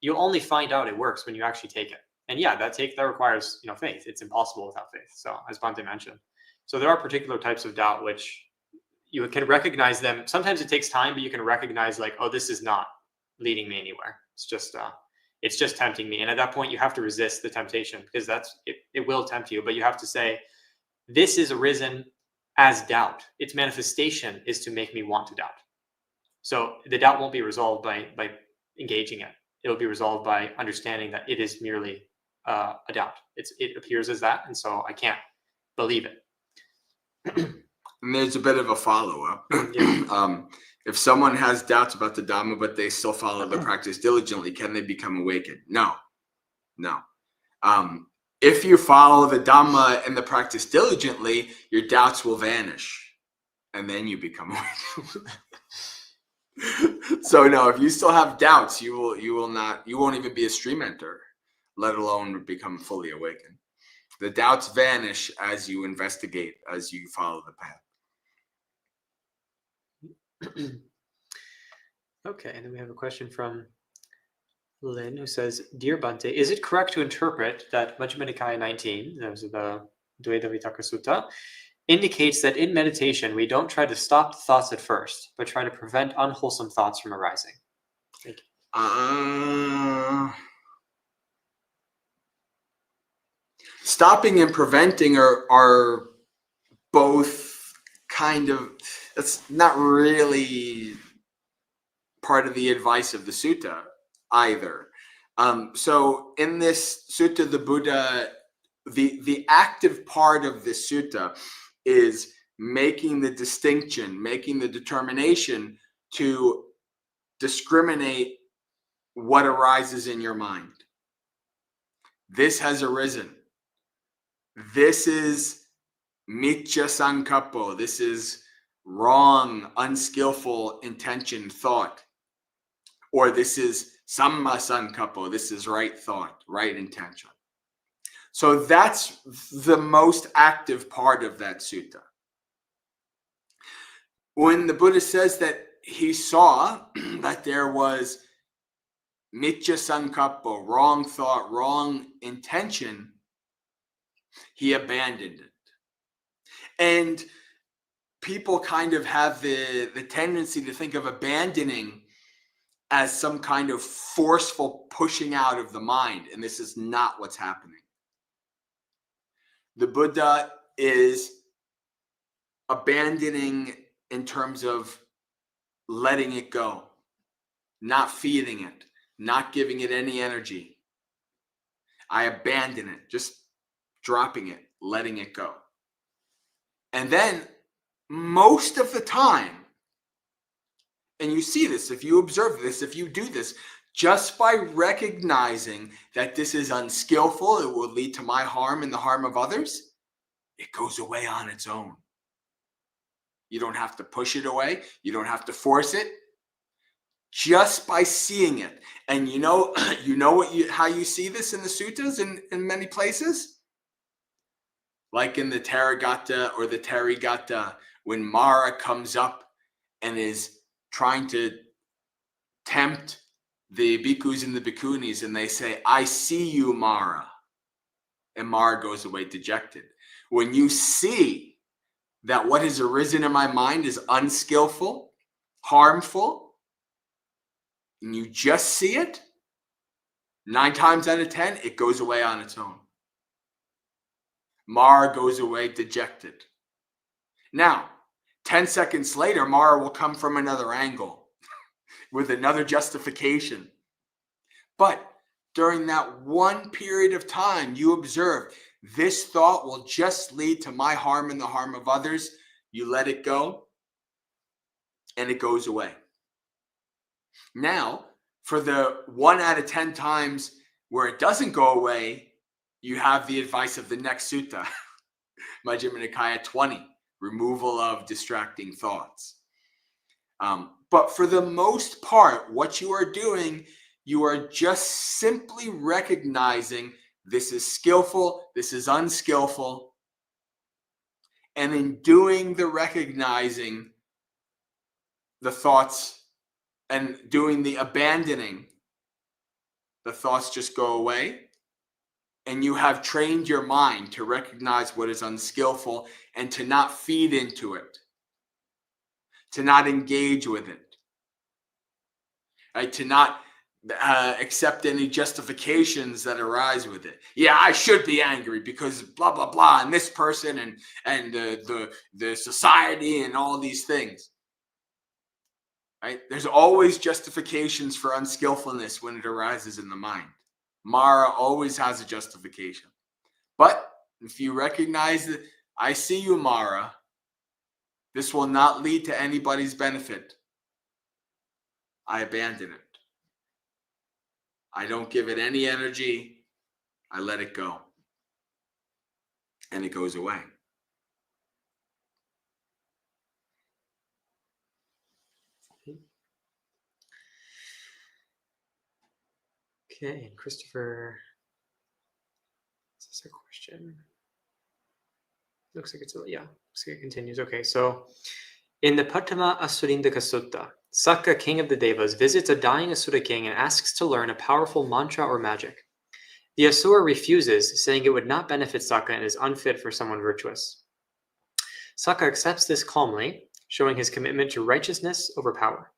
You'll only find out it works when you actually take it. And yeah, that requires, faith. It's impossible without faith. So as Bhante mentioned. So there are particular types of doubt, which you can recognize them. Sometimes it takes time, but you can recognize like, oh, this is not leading me anywhere. It's just tempting me. And at that point you have to resist the temptation because it will tempt you, but you have to say, this is arisen as doubt. Its manifestation is to make me want to doubt. So the doubt won't be resolved by engaging it. It will be resolved by understanding that it is merely a doubt. It appears as that, and so I can't believe it. And there's a bit of a follow-up. Yeah. If someone has doubts about the Dhamma, but they still follow the practice diligently, can they become awakened? No. If you follow the Dhamma and the practice diligently, your doubts will vanish, and then you become awakened. So no, if you still have doubts, you won't even be a stream enter, let alone become fully awakened. The doubts vanish as you investigate, as you follow the path. Okay, and then we have a question from Lynn who says, Dear Bhante, is it correct to interpret that Majjhima Nikaya 19, that was the Dvaita Vitaka Sutta, indicates that in meditation we don't try to stop the thoughts at first, but try to prevent unwholesome thoughts from arising? Thank you. Stopping and preventing are both kind of, that's not really part of the advice of the sutta either. So in this sutta, the Buddha, the active part of this sutta is making the distinction, making the determination to discriminate what arises in your mind. This has arisen. This is Miccha sankapo, this is wrong, unskillful intention, thought. Or this is samma sankapo, this is right thought, right intention. So that's the most active part of that sutta. When the Buddha says that he saw that there was miccha sankapo, wrong thought, wrong intention, he abandoned it. And people kind of have the tendency to think of abandoning as some kind of forceful pushing out of the mind. And this is not what's happening. The Buddha is abandoning in terms of letting it go, not feeding it, not giving it any energy. I abandon it, just dropping it, letting it go. And then most of the time, and you see this, if you observe this, if you do this, just by recognizing that this is unskillful, it will lead to my harm and the harm of others, it goes away on its own. You don't have to push it away. You don't have to force it. Just by seeing it. And you know how you see this in the suttas in many places? Like in the Therigatha or the Therigatha, when Mara comes up and is trying to tempt the bhikkhus and the bhikkhunis, and they say, I see you, Mara. And Mara goes away dejected. When you see that what has arisen in my mind is unskillful, harmful, and you just see it, 9 times out of 10, it goes away on its own. Mara goes away dejected. Now, 10 seconds later, Mara will come from another angle with another justification. But during that one period of time, you observe this thought will just lead to my harm and the harm of others. You let it go, and it goes away. Now, for the 1 out of 10 times where it doesn't go away, you have the advice of the next sutta, Majjhima Nikaya 20, removal of distracting thoughts. But for the most part, what you are doing, you are just simply recognizing this is skillful, this is unskillful. And in doing the recognizing, the thoughts and doing the abandoning, the thoughts just go away. And you have trained your mind to recognize what is unskillful and to not feed into it, to not engage with it, right? To not accept any justifications that arise with it. Yeah, I should be angry because blah blah blah, and this person and the society and all these things. Right? There's always justifications for unskillfulness when it arises in the mind. Mara always has a justification. But if you recognize that I see you, Mara, this will not lead to anybody's benefit, I abandon it. I don't give it any energy. I let it go. And it goes away. Okay, Christopher. Is this a question? Looks like it continues. Okay, so in the Patama Asurindaka Sutta, Sakka, king of the Devas, visits a dying Asura king and asks to learn a powerful mantra or magic. The Asura refuses, saying it would not benefit Sakka and is unfit for someone virtuous. Sakka accepts this calmly, showing his commitment to righteousness over power.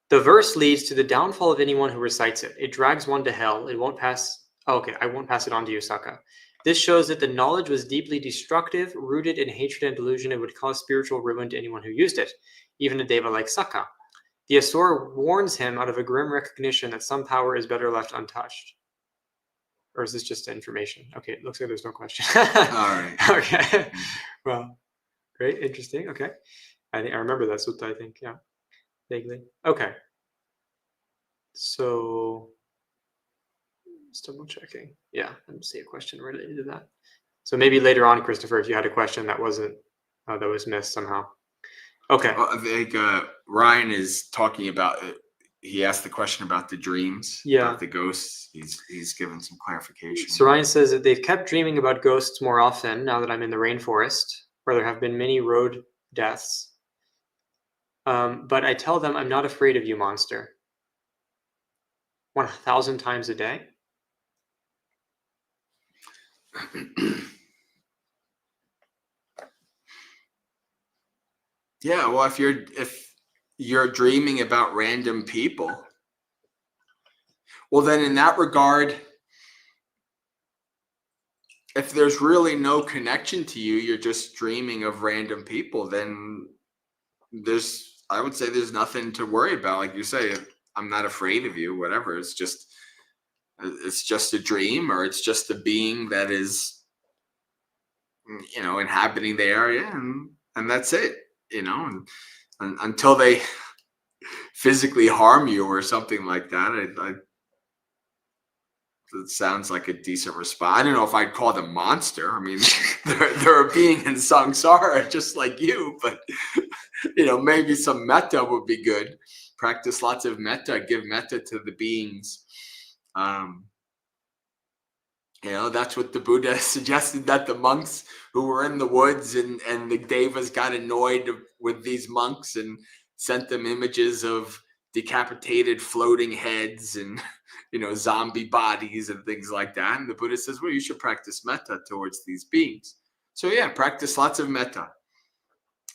The verse leads to the downfall of anyone who recites it. It drags one to hell. It won't pass. Oh, okay, I won't pass it on to you, Sakka. This shows that the knowledge was deeply destructive, rooted in hatred and delusion, and would cause spiritual ruin to anyone who used it, even a deva like Sakka. The Asura warns him out of a grim recognition that some power is better left untouched. Or is this just information? Okay, it looks like there's no question. All right. Okay. Well, great, interesting. Okay. I remember that sutta, I think, yeah. Vaguely. Okay. So, just double checking. Yeah, I don't see a question related to that. So maybe later on, Christopher, if you had a question that wasn't that was missed somehow. Okay. Well, I think Ryan is talking about. He asked the question about the dreams, Yeah. about the ghosts. He's given some clarification. So Ryan says that they've kept dreaming about ghosts more often now that I'm in the rainforest, where there have been many road deaths. But I tell them I'm not afraid of you, monster. 1,000 times a day. Yeah, well, if you're dreaming about random people, well, then in that regard, if there's really no connection to you, you're just dreaming of random people, then I would say there's nothing to worry about. Like you say, I'm not afraid of you, whatever. It's just a dream, or it's just a being that is, inhabiting the area, and that's it, and until they physically harm you or something like that. It sounds like a decent response. I don't know if I'd call them monster. I mean, they're a being in samsara just like you, but maybe some metta would be good. Practice lots of metta. Give metta to the beings. That's what the Buddha suggested, that the monks who were in the woods and the devas got annoyed with these monks and sent them images of decapitated floating heads and zombie bodies and things like that. And the Buddha says, well, you should practice metta towards these beings. So yeah, practice lots of metta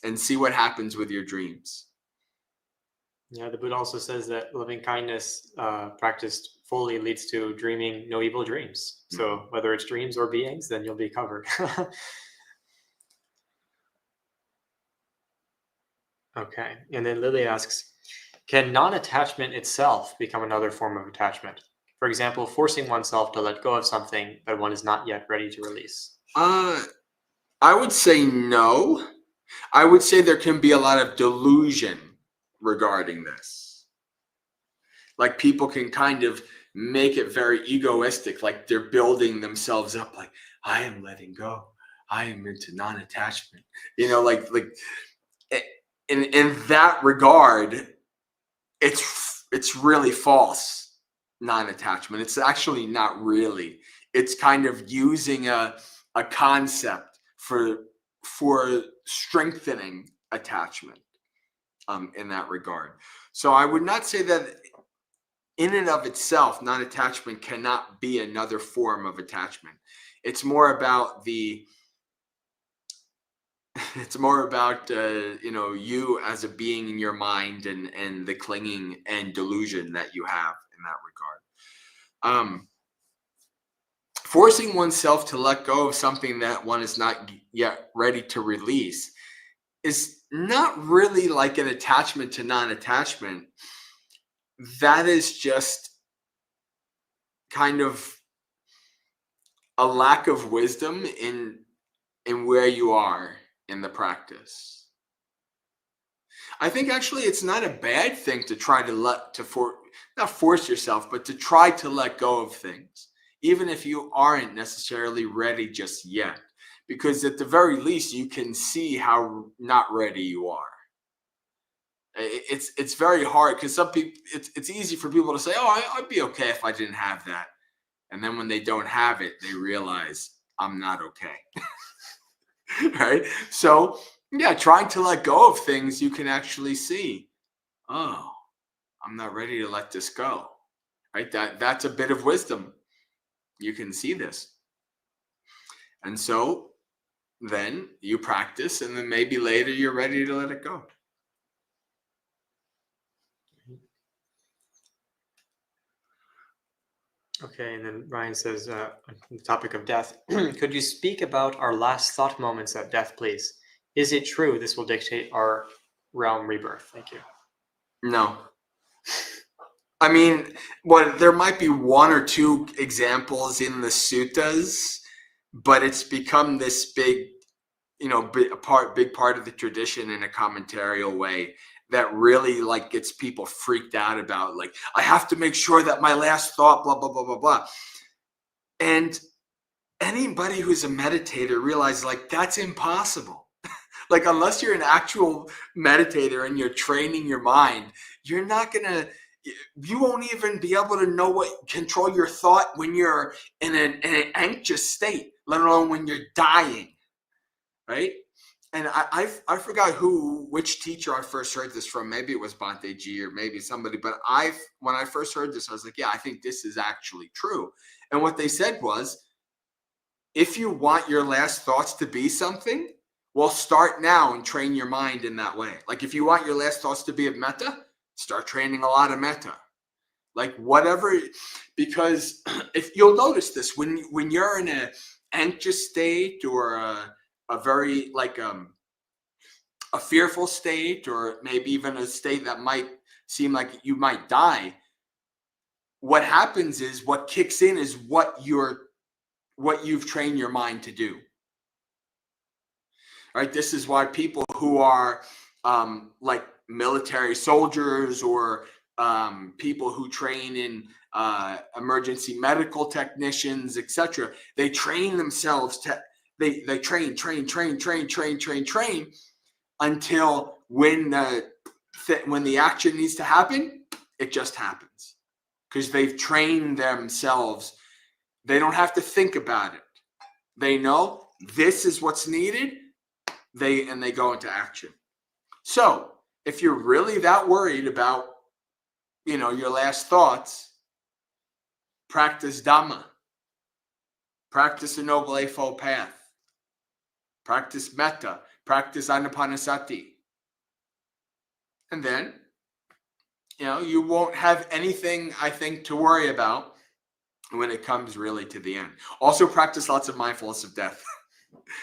and see what happens with your dreams. Yeah, the Buddha also says that loving kindness practiced fully leads to dreaming no evil dreams. So whether it's dreams or beings, then you'll be covered. Okay, and then Lily asks, can non-attachment itself become another form of attachment? For example, forcing oneself to let go of something that one is not yet ready to release. I would say no. I would say there can be a lot of delusion regarding this. Like people can kind of make it very egoistic, like they're building themselves up, like I am letting go, I am into non-attachment. Like in that regard, it's really false non-attachment. It's actually not really. It's kind of using a concept for strengthening attachment in that regard. So I would not say that in and of itself, non-attachment cannot be another form of attachment. It's more about you as a being in your mind and the clinging and delusion that you have in that regard. Forcing oneself to let go of something that one is not yet ready to release is not really like an attachment to non-attachment. That is just kind of a lack of wisdom in where you are in the practice. I think actually it's not a bad thing to try not force yourself, but to try to let go of things, even if you aren't necessarily ready just yet, because at the very least you can see how not ready you are. It's very hard because some people, it's easy for people to say, oh, I'd be okay if I didn't have that. And then when they don't have it, they realize I'm not okay. Right? So yeah, trying to let go of things, you can actually see, oh, I'm not ready to let this go. Right? That's a bit of wisdom. You can see this. And so then you practice, and then maybe later you're ready to let it go. Okay, and then Ryan says, on the topic of death, could you speak about our last thought moments at death, please? Is it true this will dictate our realm rebirth? Thank you. No. I mean, there might be one or two examples in the suttas, but it's become this big part of the tradition in a commentarial way that really like gets people freaked out about, like, I have to make sure that my last thought, blah, blah, blah, blah, blah. And anybody who's a meditator realizes like that's impossible. Like unless you're an actual meditator and you're training your mind, you're not gonna. You won't even be able to control your thought when you're in an anxious state, let alone when you're dying, right? And I forgot which teacher I first heard this from. Maybe it was Bhante G or maybe somebody. But when I first heard this, I was like, yeah, I think this is actually true. And what they said was, if you want your last thoughts to be something, well, start now and train your mind in that way. Like if you want your last thoughts to be of metta, start training a lot of metta. Like whatever, because if you'll notice this, when you're in an anxious state or a very like a fearful state, or maybe even a state that might seem like you might die, what happens is what kicks in is what you've trained your mind to do. Right? This is why people who are like military soldiers or people who train in emergency medical technicians, etc., they train themselves to they train until when the action needs to happen, it just happens because they've trained themselves. They don't have to think about it. They know this is what's needed. They go into action. So if you're really that worried about, your last thoughts, practice Dhamma. Practice a Noble Eightfold Path. Practice Metta. Practice Anapanasati. And then, you won't have anything, I think, to worry about when it comes really to the end. Also practice lots of mindfulness of death.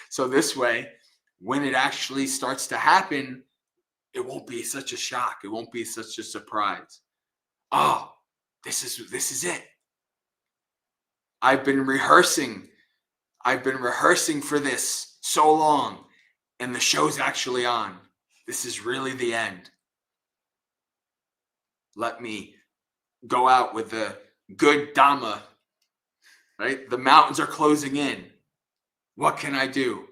So this way, when it actually starts to happen, it won't be such a shock. It won't be such a surprise. Oh, this is it. I've been rehearsing for this so long, and the show's actually on. This is really the end. Let me go out with the good Dhamma, right? The mountains are closing in. What can I do?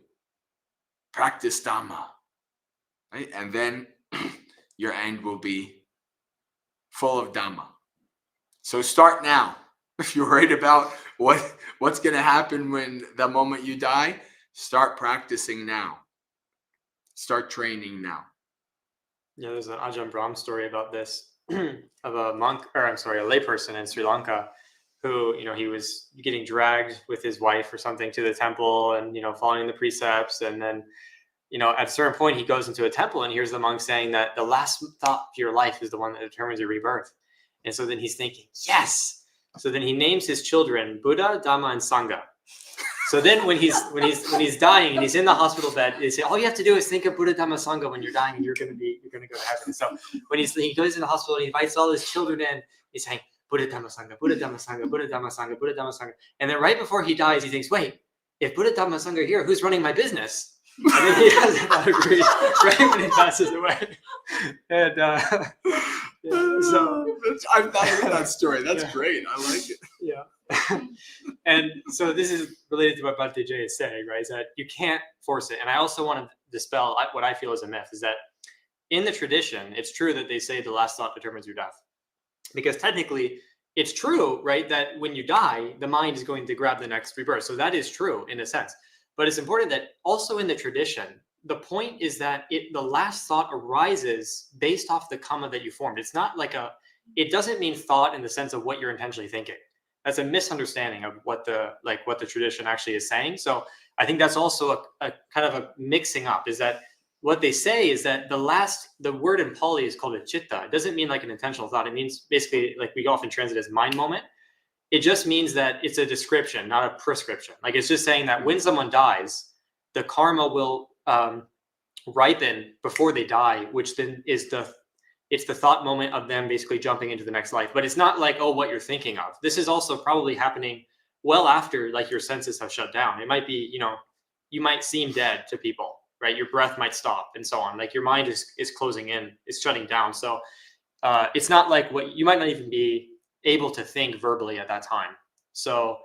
Practice Dhamma, right? And then your end will be full of Dhamma. So start now. If you're worried about what's going to happen when the moment you die, start practicing now. Start training now. Yeah, there's an Ajahn Brahm story about this of a layperson in Sri Lanka who, he was getting dragged with his wife or something to the temple and, following the precepts. And then, at a certain point, he goes into a temple and hears the monk saying that the last thought of your life is the one that determines your rebirth. And so then he's thinking, yes. So then he names his children Buddha, Dhamma, and Sangha. So then when he's dying and he's in the hospital bed, they say, all you have to do is think of Buddha, Dhamma, Sangha when you're dying, and you're going to go to heaven. So when he goes in the hospital and he invites all his children in, he's saying, Buddha, Dhamma, Sangha, Buddha, Dhamma, Sangha, Buddha, Dhamma, Sangha, Buddha, Dhamma, Sangha. And then right before he dies, he thinks, wait, if Buddha, Dhamma, Sangha are here, who's running my business? And then he does not agree right when he passes away. And so I've not heard that story. That's great. I like it. Yeah. And so this is related to what Bhante J is saying, right? Is that you can't force it. And I also want to dispel what I feel is a myth, is that in the tradition, it's true that they say the last thought determines your death. Because technically, it's true, right, that when you die, the mind is going to grab the next rebirth. So that is true in a sense. But it's important that also in the tradition, the point is that the last thought arises based off the karma that you formed. It's not like it doesn't mean thought in the sense of what you're intentionally thinking. That's a misunderstanding of what the tradition actually is saying. So I think that's also a kind of a mixing up, is that what they say is that the word in Pali is called a chitta. It doesn't mean like an intentional thought. It means basically, like we often translate as mind moment. It just means that it's a description, not a prescription. Like it's just saying that when someone dies, the karma will ripen before they die, which then is it's the thought moment of them basically jumping into the next life. But it's not like, what you're thinking of. This is also probably happening well after like your senses have shut down. It might be, you might seem dead to people, right? Your breath might stop and so on. Like your mind is closing in, is shutting down. So it's not like you might not even be able to think verbally at that time. So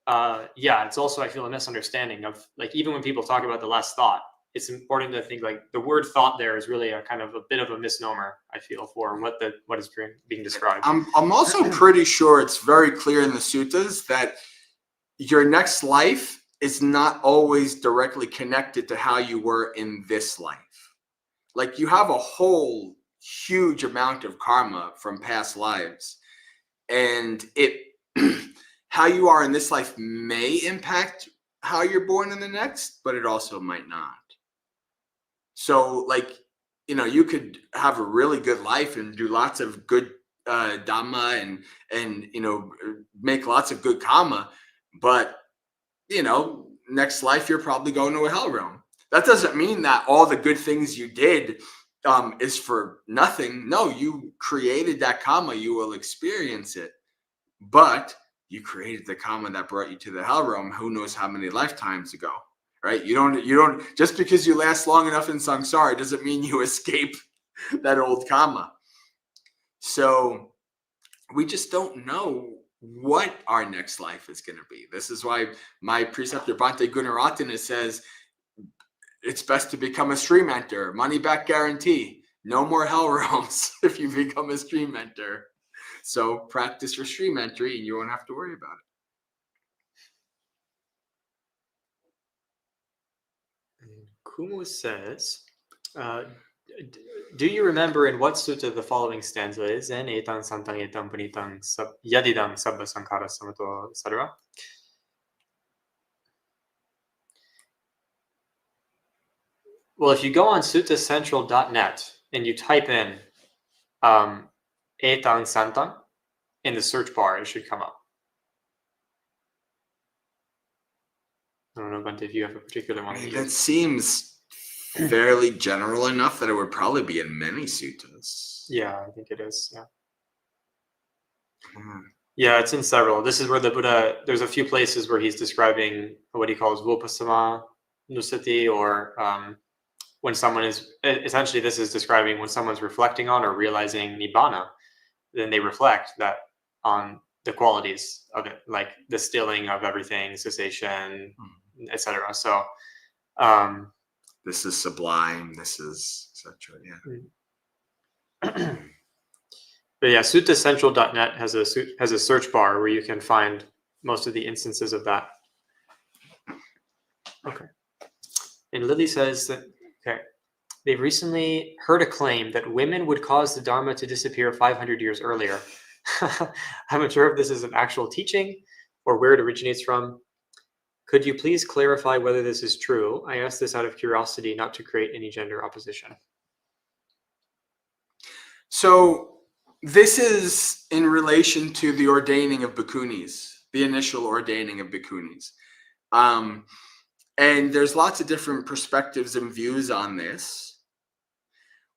Yeah, it's also, I feel, a misunderstanding of, like, even when people talk about the less thought, it's important to think, like, the word thought there is really a kind of a bit of a misnomer, I feel, for what is being described. I'm also pretty sure it's very clear in the suttas that your next life is not always directly connected to how you were in this life. Like, you have a whole huge amount of karma from past lives, and it how you are in this life may impact how you're born in the next, but it also might not. So, like, you could have a really good life and do lots of good dhamma and make lots of good karma, but next life you're probably going to a hell realm. That doesn't mean that all the good things you did is for nothing. No, you created that karma, you will experience it, but you created the karma that brought you to the hell realm who knows how many lifetimes ago, right? You don't just because you last long enough in samsara doesn't mean you escape that old karma. So we just don't know what our next life is going to be. This is why my preceptor Bhante Gunaratana says it's best to become a stream enter, money back guarantee, no more hell realms if you become a stream enter. So practice your stream entry and you won't have to worry about And Kumu says, do you remember in what sutta the following stanza is? En etan santang etam punitang yadidang sabba sankara samato, etc. Well, if you go on suttacentral.net and you type in etang santang in the search bar, it should come up. I don't know, Bhante, if you have a particular one. That seems fairly general enough that it would probably be in many suttas. Yeah, I think it is. Yeah. Yeah, it's in several. This is where the Buddha, there's a few places where he's describing what he calls Vupasama Nusati, or when someone is, essentially this is describing when someone's reflecting on or realizing Nibbana, then they reflect that on the qualities of it, like the stilling of everything, cessation, etc. So this is sublime, this is etc. Yeah. But yeah, suttacentral.net has a search bar where you can find most of the instances of that. Okay. And Lily says that, okay, they've recently heard a claim that women would cause the Dharma to disappear 500 years earlier. I'm not sure if this is an actual teaching or where it originates from. Could you please clarify whether this is true? I ask this out of curiosity, not to create any gender opposition. So this is in relation to the ordaining of bhikkhunis, the initial ordaining of bhikkhunis. And there's lots of different perspectives and views on this.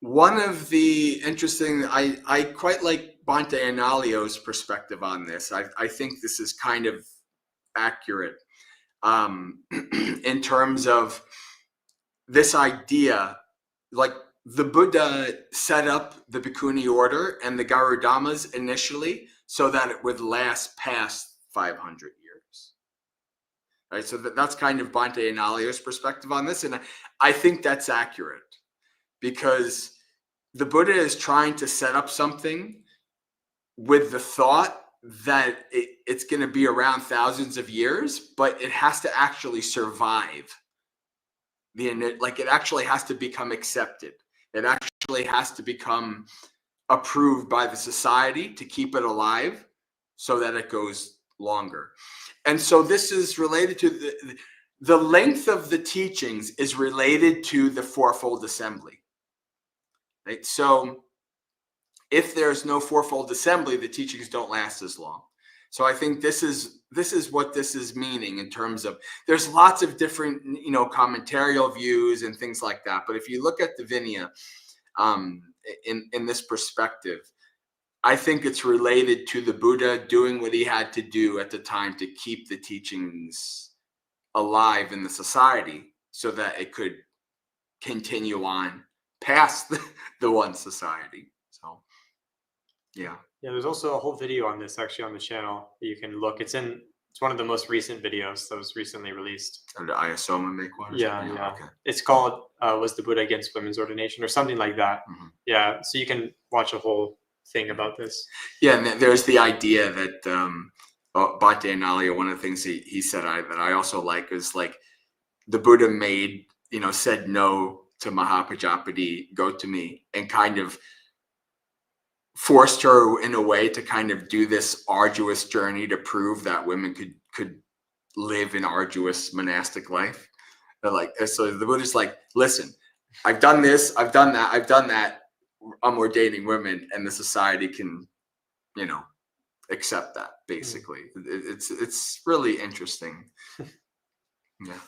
One of the interesting, I quite like Bhante Analio's perspective on this. I think this is kind of accurate in terms of this idea, like the Buddha set up the Bhikkhuni order and the Garudamas initially so that it would last past 500 years. Right, so that's kind of Bhante Analio's perspective on this, and I think that's accurate because the Buddha is trying to set up something with the thought that it's going to be around thousands of years, but it has to actually survive. It actually has to become accepted. It actually has to become approved by the society to keep it alive so that it goes longer. And so this is related to the length of the teachings is related to the fourfold assembly. Right? So if there's no fourfold assembly, the teachings don't last as long. So I think this is what this is meaning in terms of, there's lots of different, commentarial views and things like that. But if you look at the Vinaya in this perspective, I think it's related to the Buddha doing what he had to do at the time to keep the teachings alive in the society so that it could continue on past the one society. So, yeah. Yeah, there's also a whole video on this actually on the channel that you can look. It's in It's one of the most recent videos that was recently released. Did Ayasoma make one? Or Yeah, something? yeah. Okay. It's called "Was the Buddha Against Women's Ordination" or something like that. Mhm. Yeah, so you can watch a whole thing about this. Yeah, and there's the idea that Bhante Anali, one of the things he said that I also like is like the Buddha said no to Mahapajapati, Gautami, and kind of forced her in a way to kind of do this arduous journey to prove that women could live an arduous monastic life. So the Buddha's like, listen, I've done this, I've done that. I'm ordaining women, and the society can, accept that. Basically, it's really interesting. Yeah.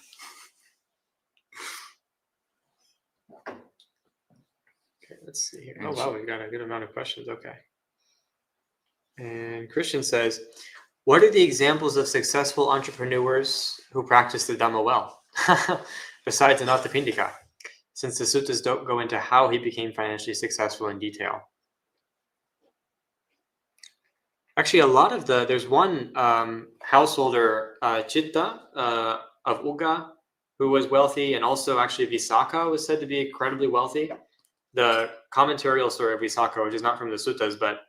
Okay, let's see here. Oh wow, we got a good amount of questions. Okay. And Christian says, what are the examples of successful entrepreneurs who practice the Dhamma well, besides Anathapindika, since the suttas don't go into how he became financially successful in detail? Actually, there's one householder, Chitta of Uga, who was wealthy, and also actually Visakha was said to be incredibly wealthy. The commentarial story of Visakha, which is not from the suttas, but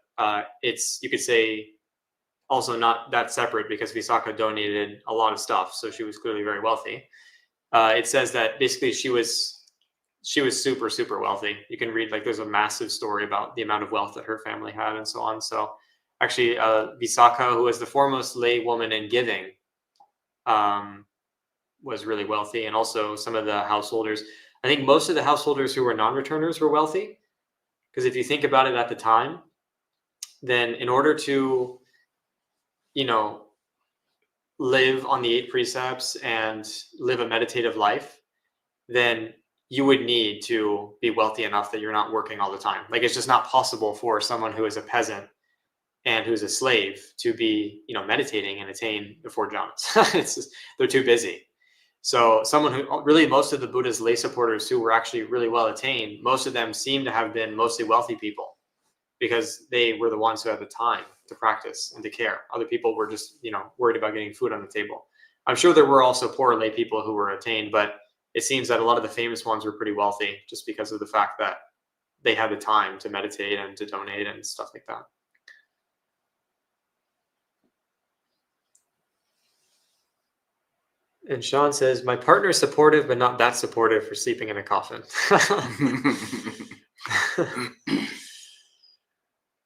it's, you could say, also not that separate because Visakha donated a lot of stuff, so she was clearly very wealthy. It says that basically she was super, super wealthy. You can read, like, there's a massive story about the amount of wealth that her family had and so on. So actually, Visakha, who was the foremost lay woman in giving, was really wealthy, and also some of the householders. I think most of the householders who were non-returners were wealthy, because if you think about it at the time, then in order to, live on the 8 precepts and live a meditative life, then you would need to be wealthy enough that you're not working all the time. Like, it's just not possible for someone who is a peasant and who's a slave to be, meditating and attain the 4 jhanas. It's just, they're too busy. So someone who really, most of the Buddha's lay supporters who were actually really well attained, most of them seem to have been mostly wealthy people, because they were the ones who had the time to practice and to care. Other people were just, worried about getting food on the table. I'm sure there were also poor lay people who were attained, but it seems that a lot of the famous ones were pretty wealthy just because of the fact that they had the time to meditate and to donate and stuff like that. And Sean says, my partner is supportive, but not that supportive for sleeping in a coffin.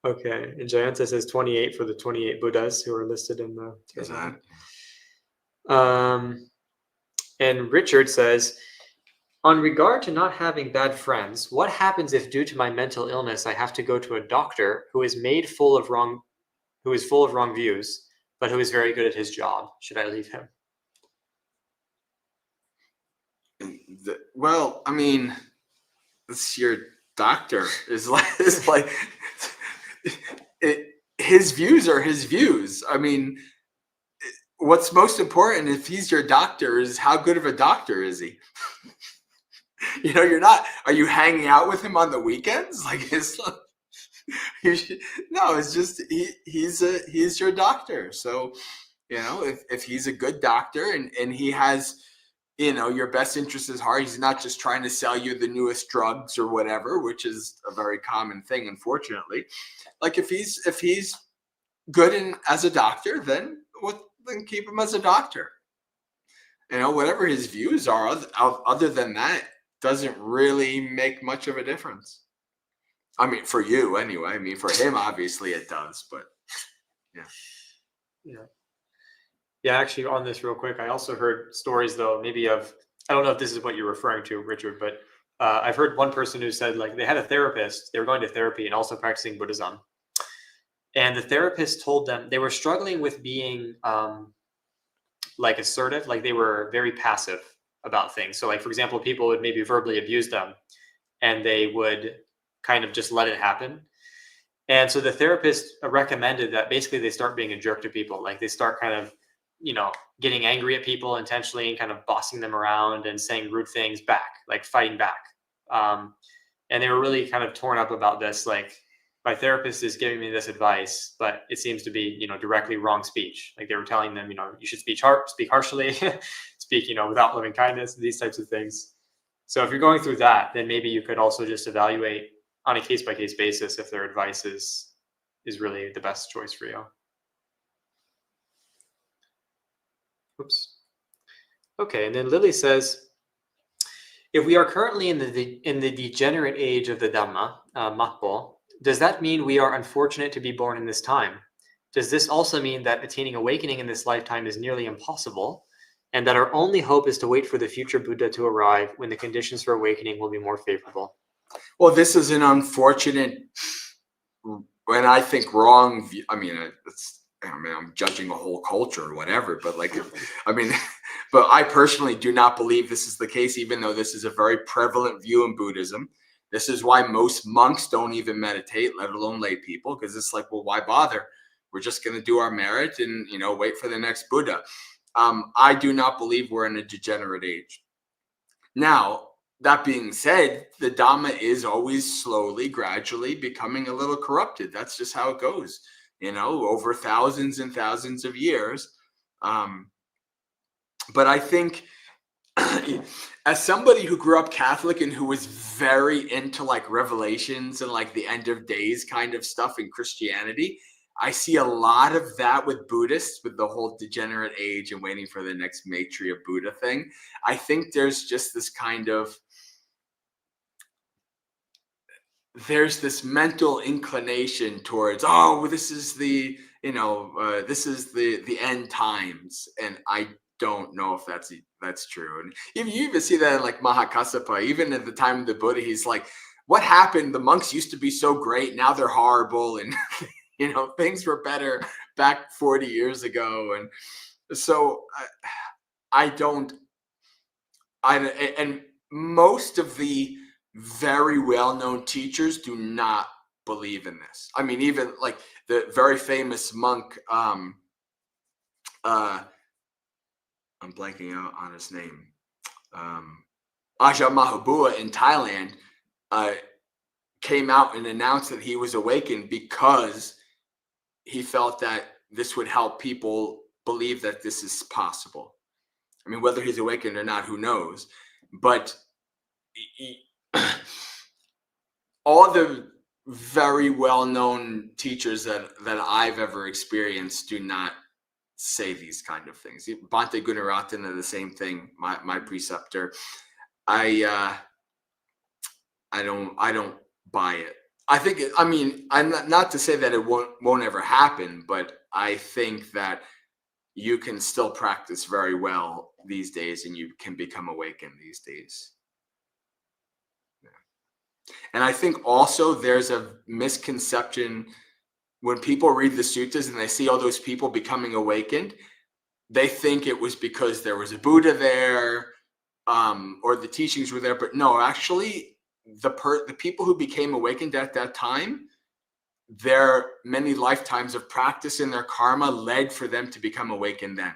Okay. And Jayanta says 28 for the 28 Buddhas who are listed in the. Is that? And Richard says, on regard to not having bad friends, what happens if due to my mental illness I have to go to a doctor who is full of wrong views, but who is very good at his job? Should I leave him? Well, I mean, it's your doctor. His views are his views. I mean, what's most important if he's your doctor is how good of a doctor is he? Are you hanging out with him on the weekends? It's just he's your doctor. So, if he's a good doctor and he has, your best interest is heart, he's not just trying to sell you the newest drugs or whatever, which is a very common thing, unfortunately. Like, if he's good as a doctor, then keep him as a doctor. Whatever his views are, other than that, doesn't really make much of a difference. I mean, for you anyway. I mean, for him, obviously it does, but yeah. Yeah, actually, on this real quick, I also heard stories, though, maybe I don't know if this is what you're referring to, Richard, but I've heard one person who said, like, they had a therapist, they were going to therapy and also practicing Buddhism. And the therapist told them they were struggling with being assertive, like they were very passive about things. So, like, for example, people would maybe verbally abuse them and they would kind of just let it happen. And so the therapist recommended that basically they start being a jerk to people. Like, they start kind of, getting angry at people intentionally and kind of bossing them around and saying rude things back, like fighting back. And they were really kind of torn up about this, like my therapist is giving me this advice, but it seems to be, directly wrong speech. Like they were telling them, you should speak harshly, speak, without loving kindness, these types of things. So if you're going through that, then maybe you could also just evaluate on a case-by-case basis if their advice is really the best choice for you. Oops. Okay, and then Lily says, if we are currently in the degenerate age of the Dhamma, Mappo, does that mean we are unfortunate to be born in this time? Does this also mean that attaining awakening in this lifetime is nearly impossible, and that our only hope is to wait for the future Buddha to arrive when the conditions for awakening will be more favorable? Well, this is an unfortunate, and I think wrong view. I'm judging a whole culture or whatever, but but I personally do not believe this is the case, even though this is a very prevalent view in Buddhism. This is why most monks don't even meditate, let alone lay people, because it's like, well, why bother? We're just going to do our merit and, wait for the next Buddha. I do not believe we're in a degenerate age. Now, that being said, the Dhamma is always slowly, gradually becoming a little corrupted. That's just how it goes, over thousands and thousands of years. But I think as somebody who grew up Catholic and who was very into like revelations and like the end of days kind of stuff in Christianity, I see a lot of that with Buddhists, with the whole degenerate age and waiting for the next Maitreya Buddha thing. I think there's just this kind of, there's this mental inclination towards, this is the, this is the end times. And I don't know if that's true. And you even see that in like Mahakassapa, even at the time of the Buddha, he's like, what happened? The monks used to be so great. Now they're horrible. And, things were better back 40 years ago. And so and most of the very well-known teachers do not believe in this. I mean, even like the very famous monk, I'm blanking out on his name, Ajahn Mahabua in Thailand, came out and announced that he was awakened because he felt that this would help people believe that this is possible. I mean, whether he's awakened or not, who knows? But all the very well-known teachers that I've ever experienced do not say these kind of things. Bhante Gunaratana, the same thing. My preceptor. I don't buy it. I think I'm not to say that it won't ever happen, but I think that you can still practice very well these days, and you can become awakened these days. Yeah. And I think also there's a misconception when people read the suttas and they see all those people becoming awakened, they think it was because there was a Buddha there, or the teachings were there. But no, actually, the people who became awakened at that time, their many lifetimes of practice in their karma led for them to become awakened then.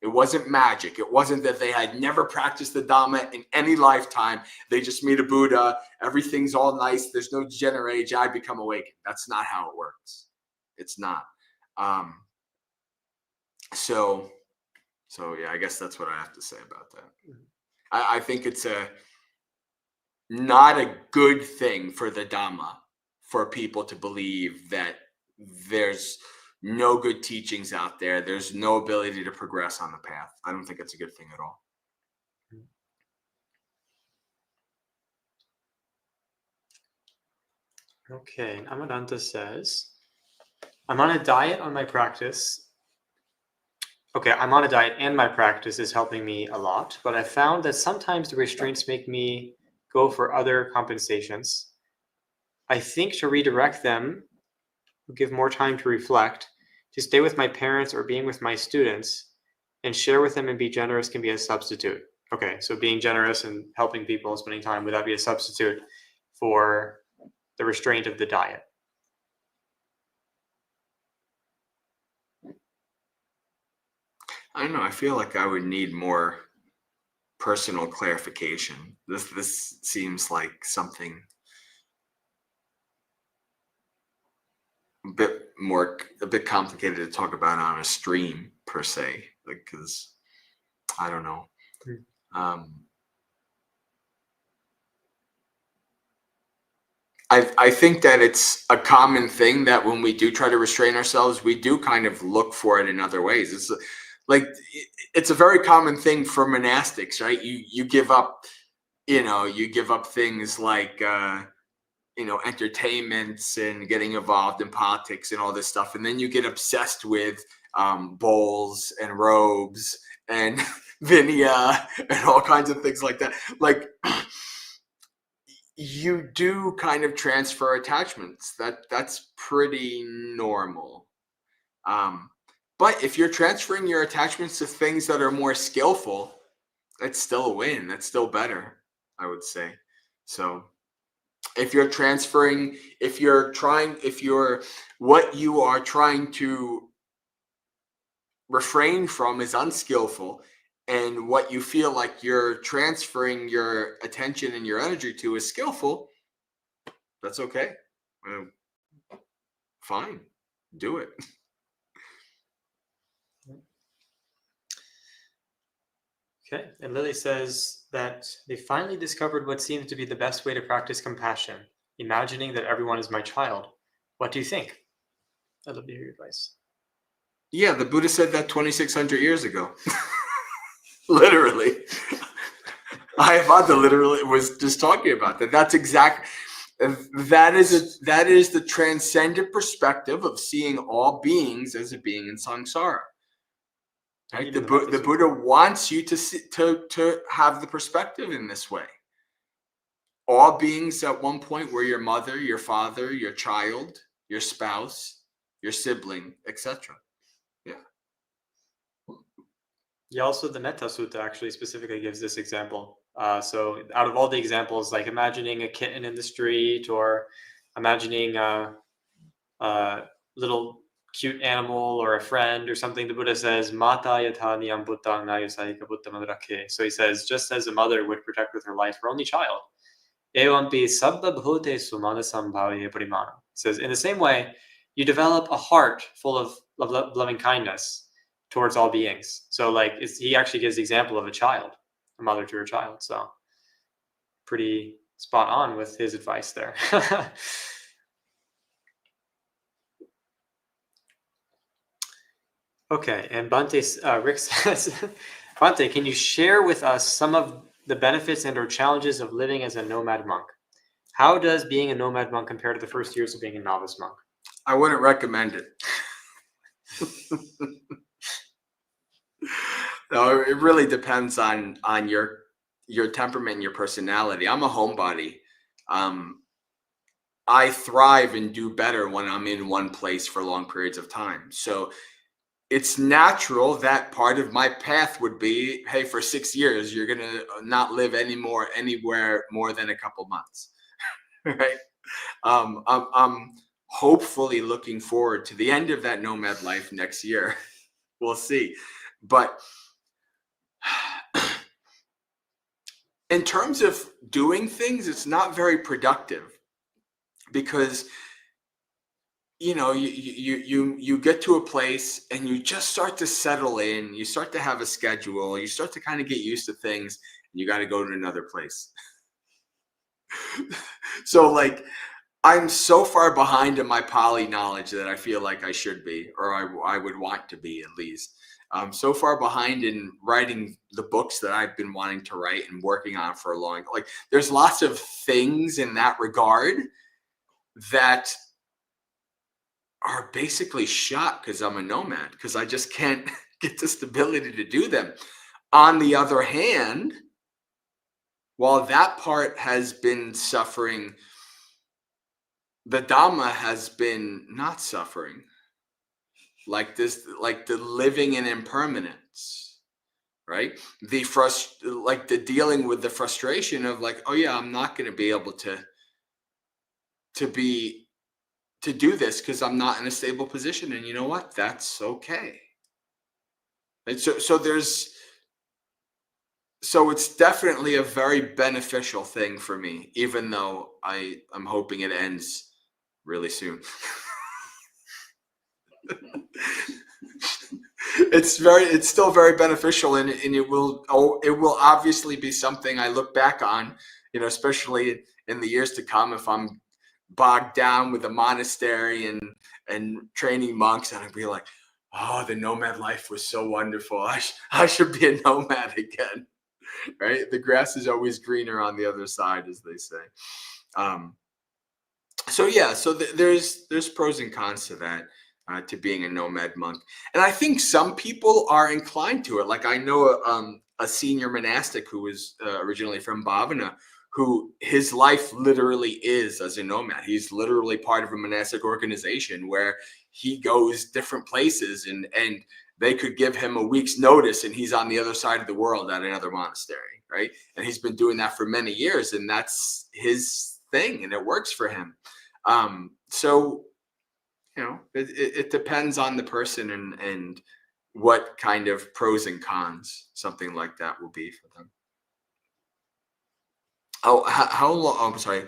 It wasn't magic. It wasn't that they had never practiced the Dhamma in any lifetime. They just meet a Buddha. Everything's all nice. There's no degenerate age. I become awakened. That's not how it works. It's not. So yeah, I guess that's what I have to say about that. I think it's not a good thing for the Dhamma for people to believe that there's no good teachings out there. There's no ability to progress on the path. I don't think it's a good thing at all. Okay, and Amadanta says, I'm on a diet on my practice. Okay, I'm on a diet and my practice is helping me a lot, but I found that sometimes the restraints make me go for other compensations. I think to redirect them, give more time to reflect, to stay with my parents or being with my students, and share with them and be generous can be a substitute. Okay, so being generous and helping people, spending time, would that be a substitute for the restraint of the diet? I don't know. I feel like I would need more personal clarification. This seems like something. a bit complicated to talk about on a stream per se, because I don't know. I think that it's a common thing that when we do try to restrain ourselves, we do kind of look for it in other ways. It's like, it's a very common thing for monastics, right? You give up, you give up things like, entertainments and getting involved in politics and all this stuff. And then you get obsessed with bowls and robes and vinaya and all kinds of things like that. Like, you do kind of transfer attachments. That's pretty normal. But if you're transferring your attachments to things that are more skillful, that's still a win. That's still better, I would say. So if you're transferring, what you are trying to refrain from is unskillful, and what you feel like you're transferring your attention and your energy to is skillful, that's okay. Fine. Do it. Okay. And Lily says that they finally discovered what seems to be the best way to practice compassion, imagining that everyone is my child. What do you think? I'd love to hear your advice. Yeah, the Buddha said that 2,600 years ago. Literally. Ayurveda literally was just talking about that. That is the transcendent perspective of seeing all beings as a being in samsara. Right? The Buddha wants you to have the perspective in this way. All beings at one point were your mother, your father, your child, your spouse, your sibling, etc. Yeah, also the Metta Sutta actually specifically gives this example. So out of all the examples, like imagining a kitten in the street, or imagining a little cute animal or a friend or something, the Buddha says, Mata yatha niyam buddhang nayasahika buddhamad rakhe. So he says, just as a mother would protect with her life her only child, evampi sabba bhutesu manasam bhavye parimana. Says, in the same way, you develop a heart full of loving kindness towards all beings. So like he actually gives the example of a mother to her child. So pretty spot on with his advice there. Okay, and Rick says, Bante, can you share with us some of the benefits and or challenges of living as a nomad monk? How does being a nomad monk compare to the first years of being a novice monk? I wouldn't recommend it. No, it really depends on your temperament and your personality. I'm a homebody. I thrive and do better when I'm in one place for long periods of time. So it's natural that part of my path would be, hey, for 6 years, you're going to not live anywhere more than a couple months, right? I'm hopefully looking forward to the end of that nomad life next year. We'll see. But in terms of doing things, it's not very productive, because you get to a place and you just start to settle in, you start to have a schedule, you start to kind of get used to things, and you got to go to another place. So like, I'm so far behind in my Pali knowledge that I feel like I should be, or I would want to be at least. I'm so far behind in writing the books that I've been wanting to write and working on for a long, like there's lots of things in that regard that are basically shot because I'm a nomad, because I just can't get the stability to do them. On the other hand, while that part has been suffering, the Dhamma has been not suffering. Like this, like the living in impermanence, right? The dealing with the frustration of like, oh yeah, I'm not going to be able to do this because I'm not in a stable position. And you know what? That's okay. And so it's definitely a very beneficial thing for me, even though I'm hoping it ends really soon. It's still very beneficial, and it will obviously be something I look back on, especially in the years to come, if I'm bogged down with a monastery and training monks, and I'd be like, oh, the nomad life was so wonderful. I should be a nomad again, right? The grass is always greener on the other side, as they say. So there's pros and cons to that, to being a nomad monk, and I think some people are inclined to it. Like I know a senior monastic who was originally from Bhavana, who his life literally is as a nomad. He's literally part of a monastic organization where he goes different places, and they could give him a week's notice and he's on the other side of the world at another monastery, right? And he's been doing that for many years, and that's his thing, and it works for him. So it depends on the person and what kind of pros and cons something like that will be for them. Oh, how long? Oh, I'm sorry.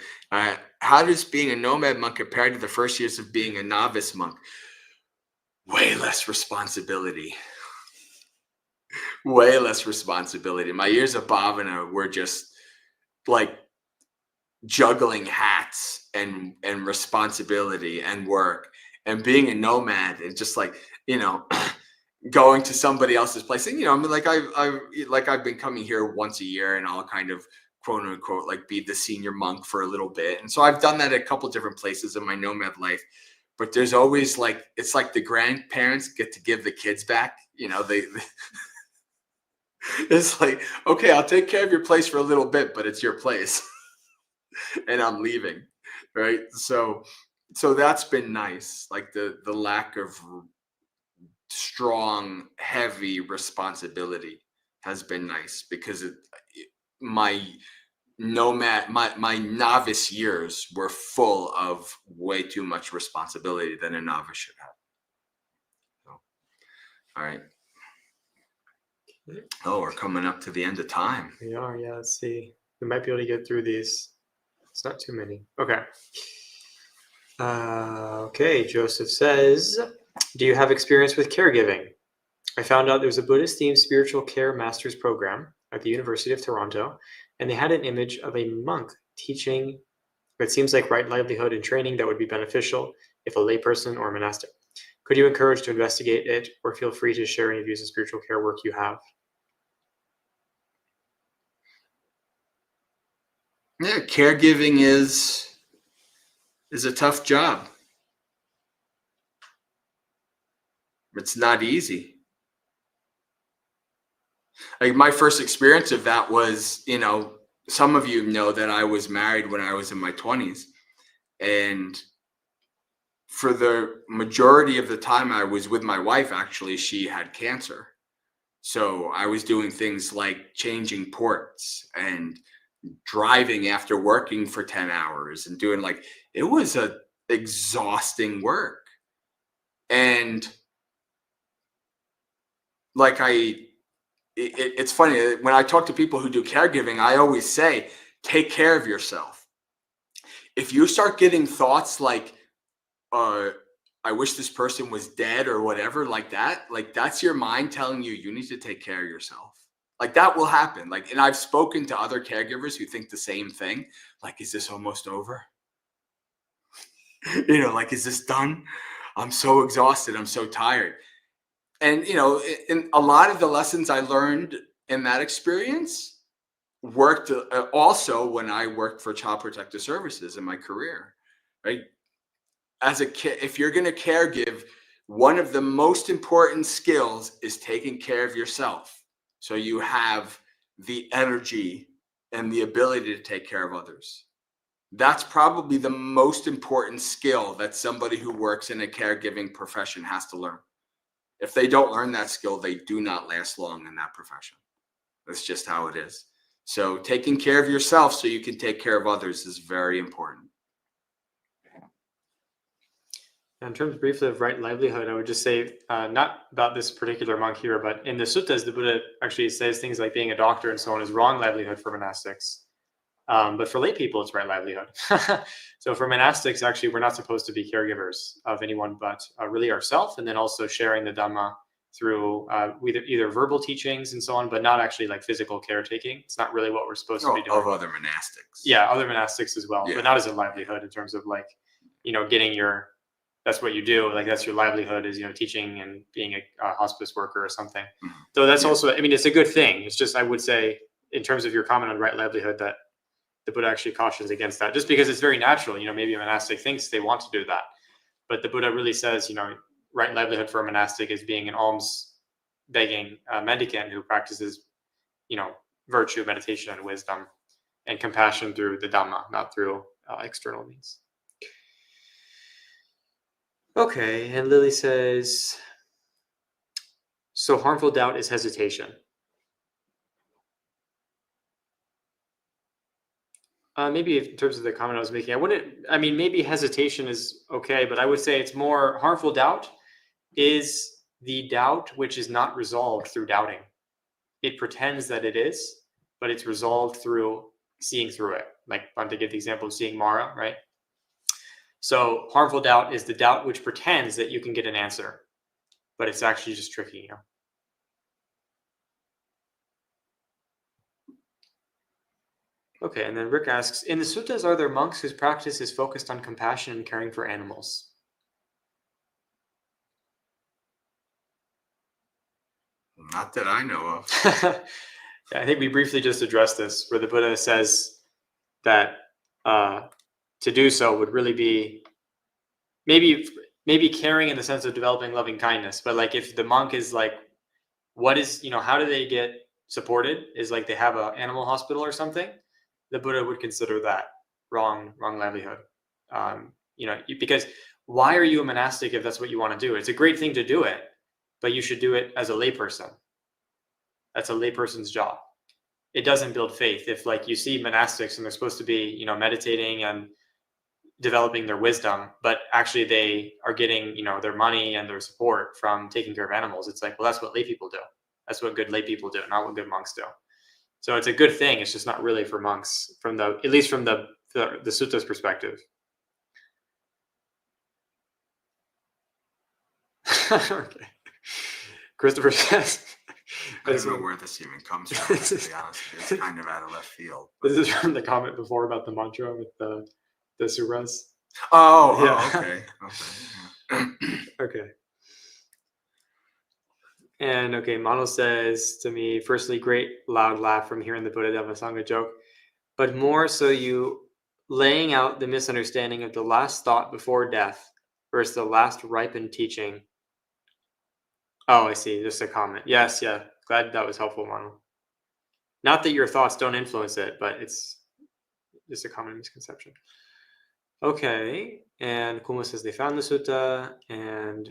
How does being a nomad monk compare to the first years of being a novice monk? Way less responsibility. Way less responsibility. My years of bhavana were just like juggling hats and responsibility and work. And being a nomad and just like, going to somebody else's place. And, I mean, I've been coming here once a year, and I'll kind of quote unquote like be the senior monk for a little bit. And so I've done that at a couple different places in my nomad life. But there's always like, it's like the grandparents get to give the kids back. They it's like, okay, I'll take care of your place for a little bit, but it's your place. And I'm leaving, right? So that's been nice. Like the lack of strong, heavy responsibility has been nice, because my novice years were full of way too much responsibility than a novice should have. So, all right. Oh, we're coming up to the end of time. We are, yeah. Let's see. We might be able to get through these. It's not too many. Okay. Okay, Joseph says, do you have experience with caregiving? I found out there's a Buddhist-themed spiritual care master's program at the University of Toronto, and they had an image of a monk teaching what seems like right livelihood and training that would be beneficial if a layperson or a monastic. Could you encourage to investigate it, or feel free to share any views of spiritual care work you have? Yeah, caregiving is a tough job. It's not easy. Like my first experience of that was, some of you know that I was married when I was in my 20s. And for the majority of the time I was with my wife, actually, she had cancer. So I was doing things like changing ports and driving after working for 10 hours and doing it was a exhausting work. And it's funny, when I talk to people who do caregiving, I always say, take care of yourself. If you start getting thoughts like, I wish this person was dead or whatever, that's your mind telling you need to take care of yourself. That will happen. And I've spoken to other caregivers who think the same thing. Is this almost over? Is this done? I'm so exhausted. I'm so tired. And, in a lot of the lessons I learned in that experience worked also when I worked for Child Protective Services in my career, right? As a kid, if you're going to caregive, one of the most important skills is taking care of yourself. So you have the energy and the ability to take care of others. That's probably the most important skill that somebody who works in a caregiving profession has to learn. If they don't learn that skill, they do not last long in that profession. That's just how it is. So taking care of yourself so you can take care of others is very important. In terms briefly of right livelihood, I would just say, not about this particular monk here, but in the suttas, the Buddha actually says things like being a doctor and so on is wrong livelihood for monastics. But for lay people, it's right livelihood. So for monastics, actually, we're not supposed to be caregivers of anyone but really ourselves, and then also sharing the Dhamma through either verbal teachings and so on, but not actually like physical caretaking. It's not really what we're supposed to be doing. Of other monastics. Yeah, other monastics as well, Yeah. but not as a livelihood in terms of like, getting that's what you do. Like that's your livelihood is, teaching and being a hospice worker or something. Mhm. So that's also, it's a good thing. It's just, I would say in terms of your comment on right livelihood, that the Buddha actually cautions against that, just because it's very natural. Maybe a monastic thinks they want to do that, but the Buddha really says, right livelihood for a monastic is being an alms begging mendicant who practices, virtue, meditation, and wisdom, and compassion through the Dhamma, not through external means. Okay, and Lily says, so harmful doubt is hesitation. Maybe in terms of the comment I was making, maybe hesitation is okay, but I would say it's more harmful doubt is the doubt which is not resolved through doubting. It pretends that it is, but it's resolved through seeing through it. Like, I'm to give the example of seeing Mara, right? So harmful doubt is the doubt which pretends that you can get an answer, but it's actually just tricking you. Okay, and then Rick asks, in the suttas, are there monks whose practice is focused on compassion and caring for animals? Not that I know of. Yeah, I think we briefly just addressed this, where the Buddha says that to do so would really be maybe caring in the sense of developing loving kindness. But like if the monk is like, what is, how do they get supported? Is like they have an animal hospital or something. The Buddha would consider that wrong livelihood. Because why are you a monastic if that's what you want to do? It's a great thing to do it, but you should do it as a layperson. That's a layperson's job. It doesn't build faith. If like you see monastics and they're supposed to be, meditating and developing their wisdom, but actually they are getting, their money and their support from taking care of animals. It's like, well, that's what lay people do. That's what good lay people do, not what good monks do. So it's a good thing. It's just not really for monks at least from the suttas perspective. Okay. Christopher says, I don't know where this even comes from, to be honest. It's kind of out of left field. This is from the comment before about the mantra with the suras. Okay. Okay. And okay, Mano says to me, firstly, great loud laugh from hearing the Buddha Dhammasanga joke, but more so you laying out the misunderstanding of the last thought before death versus the last ripened teaching. Oh, I see. Just a comment. Yes, yeah. Glad that was helpful, Mano. Not that your thoughts don't influence it, but it's just a common misconception. Okay, and Kuma says they found the sutta, and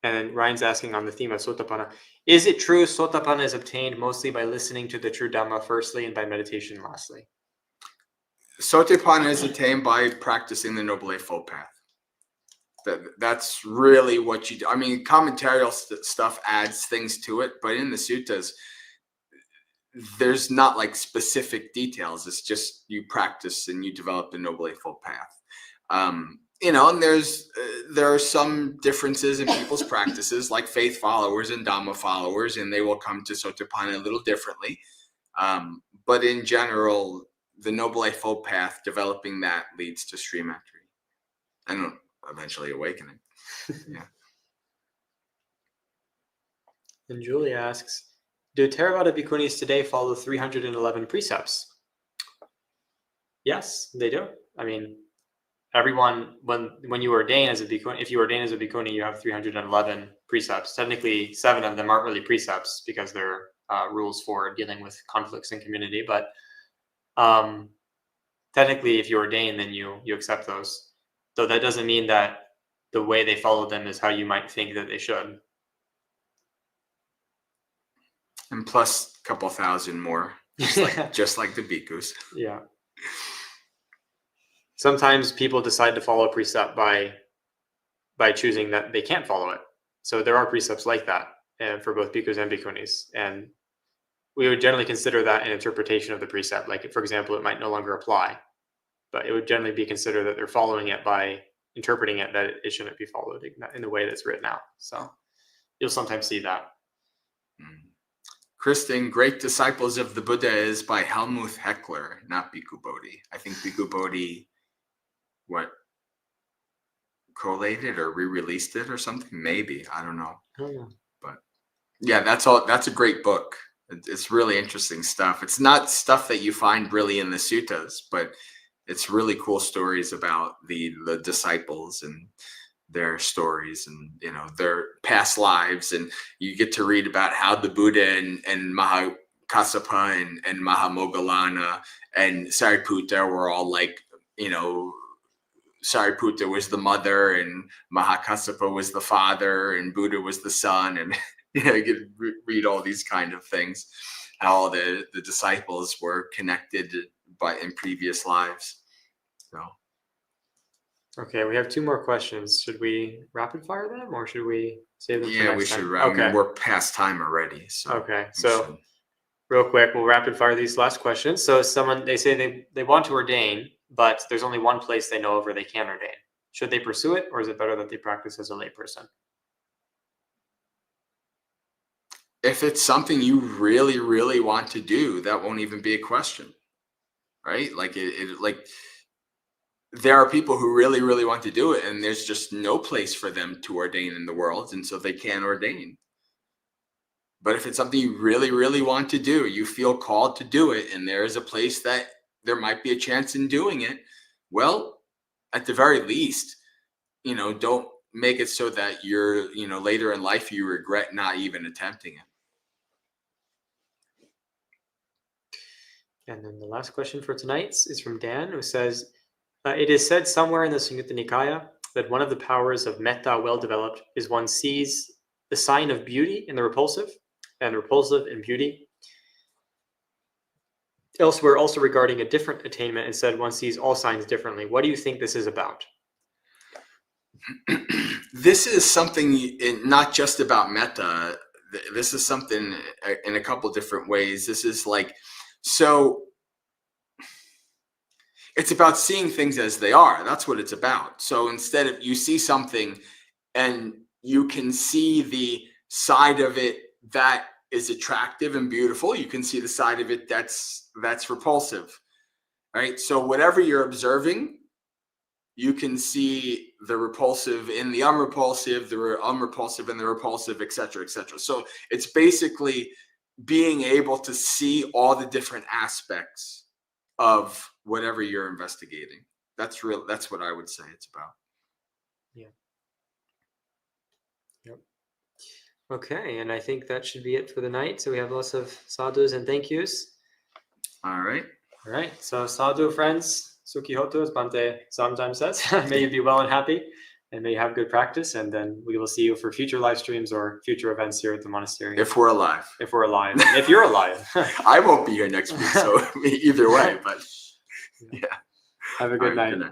then Ryan's asking on the theme of Sotapanna. Is it true Sotapanna is obtained mostly by listening to the true Dhamma firstly and by meditation lastly? Sotapanna is attained by practicing the Noble Eightfold Path. That's really what you do. I mean, commentarial stuff adds things to it, but in the suttas, there's not like specific details. It's just you practice and you develop the Noble Eightfold Path. And there are some differences in people's practices, like faith followers and Dhamma followers, and they will come to Sotapanna a little differently. But in general, the Noble Eightfold Path, developing that leads to stream entry and eventually awakening. Yeah. And Julie asks, do Theravada bhikkhunis today follow 311 precepts? Yes, they do. I mean, everyone, when you ordain as a bhikkhuni, if you ordain as a bhikkhuni, you have 311 precepts. Technically, 7 of them aren't really precepts because they're rules for dealing with conflicts in community. But technically, if you ordain, then you accept those. So that doesn't mean that the way they follow them is how you might think that they should. And plus a couple thousand more, just like the bhikkhus. Yeah. Sometimes people decide to follow a precept by choosing that they can't follow it. So there are precepts like that for both bhikkhus and bhikkhunis. And we would generally consider that an interpretation of the precept. Like, for example, it might no longer apply, but it would generally be considered that they're following it by interpreting it that it shouldn't be followed in the way that's written out. So you'll sometimes see that. Kristen, Great Disciples of the Buddha is by Helmuth Heckler, not Bhikkhu Bodhi. I think Bhikkhu Bodhi, collated or re-released it or something? Maybe. I don't know. But yeah, that's all. That's a great book. It's really interesting stuff. It's not stuff that you find really in the suttas, but it's really cool stories about the disciples and their stories and, their past lives. And you get to read about how the Buddha and Mahakassapa and Mahamoggallana and Sariputta were all like, Sariputta was the mother and Mahakassapa was the father and Buddha was the son. And, you get to read all these kind of things, how all the disciples were connected in previous lives. So. Okay, we have 2 more questions. Should we rapid fire them or should we save them for Yeah, next we time? should. Okay. I mean, we're past time already. So okay, so real quick, we'll rapid fire these last questions. So they say they want to ordain, but there's only one place they know of where they can ordain. Should they pursue it, or is it better that they practice as a layperson? If it's something you really, really want to do, that won't even be a question, right? Like there are people who really, really want to do it, and there's just no place for them to ordain in the world, and so they can't ordain. But if it's something you really, really want to do, you feel called to do it, and there is a place that there might be a chance in doing it, well, at the very least, don't make it so that you're, later in life you regret not even attempting it. And then the last question for tonight is from Dan, who says, it is said somewhere in the Sanyutta Nikaya that one of the powers of metta well developed is one sees the sign of beauty in the repulsive and repulsive in beauty. Elsewhere, also regarding a different attainment, it said one sees all signs differently. What do you think this is about? This is something not just about metta. This is something in a couple different ways. This is so it's about seeing things as they are. That's what it's about. So instead of you see something and you can see the side of it that is attractive and beautiful, you can see the side of it that's repulsive, right? So whatever you're observing, you can see the repulsive in the unrepulsive, the unrepulsive in the repulsive, et cetera, et cetera. So it's basically being able to see all the different aspects of whatever you're investigating. That's what I would say it's about. Yeah. Yep. Okay, and I think that should be it for the night. So we have lots of sadhus and thank yous. All right. All right. So sadhu friends, Sukhi Hotu, as Bhante sometimes says. May you be well and happy, and may you have good practice. And then we will see you for future live streams or future events here at the monastery. If we're alive. If we're alive. If you're alive. I won't be here next week, so either way. But yeah. Have a good night. Good night.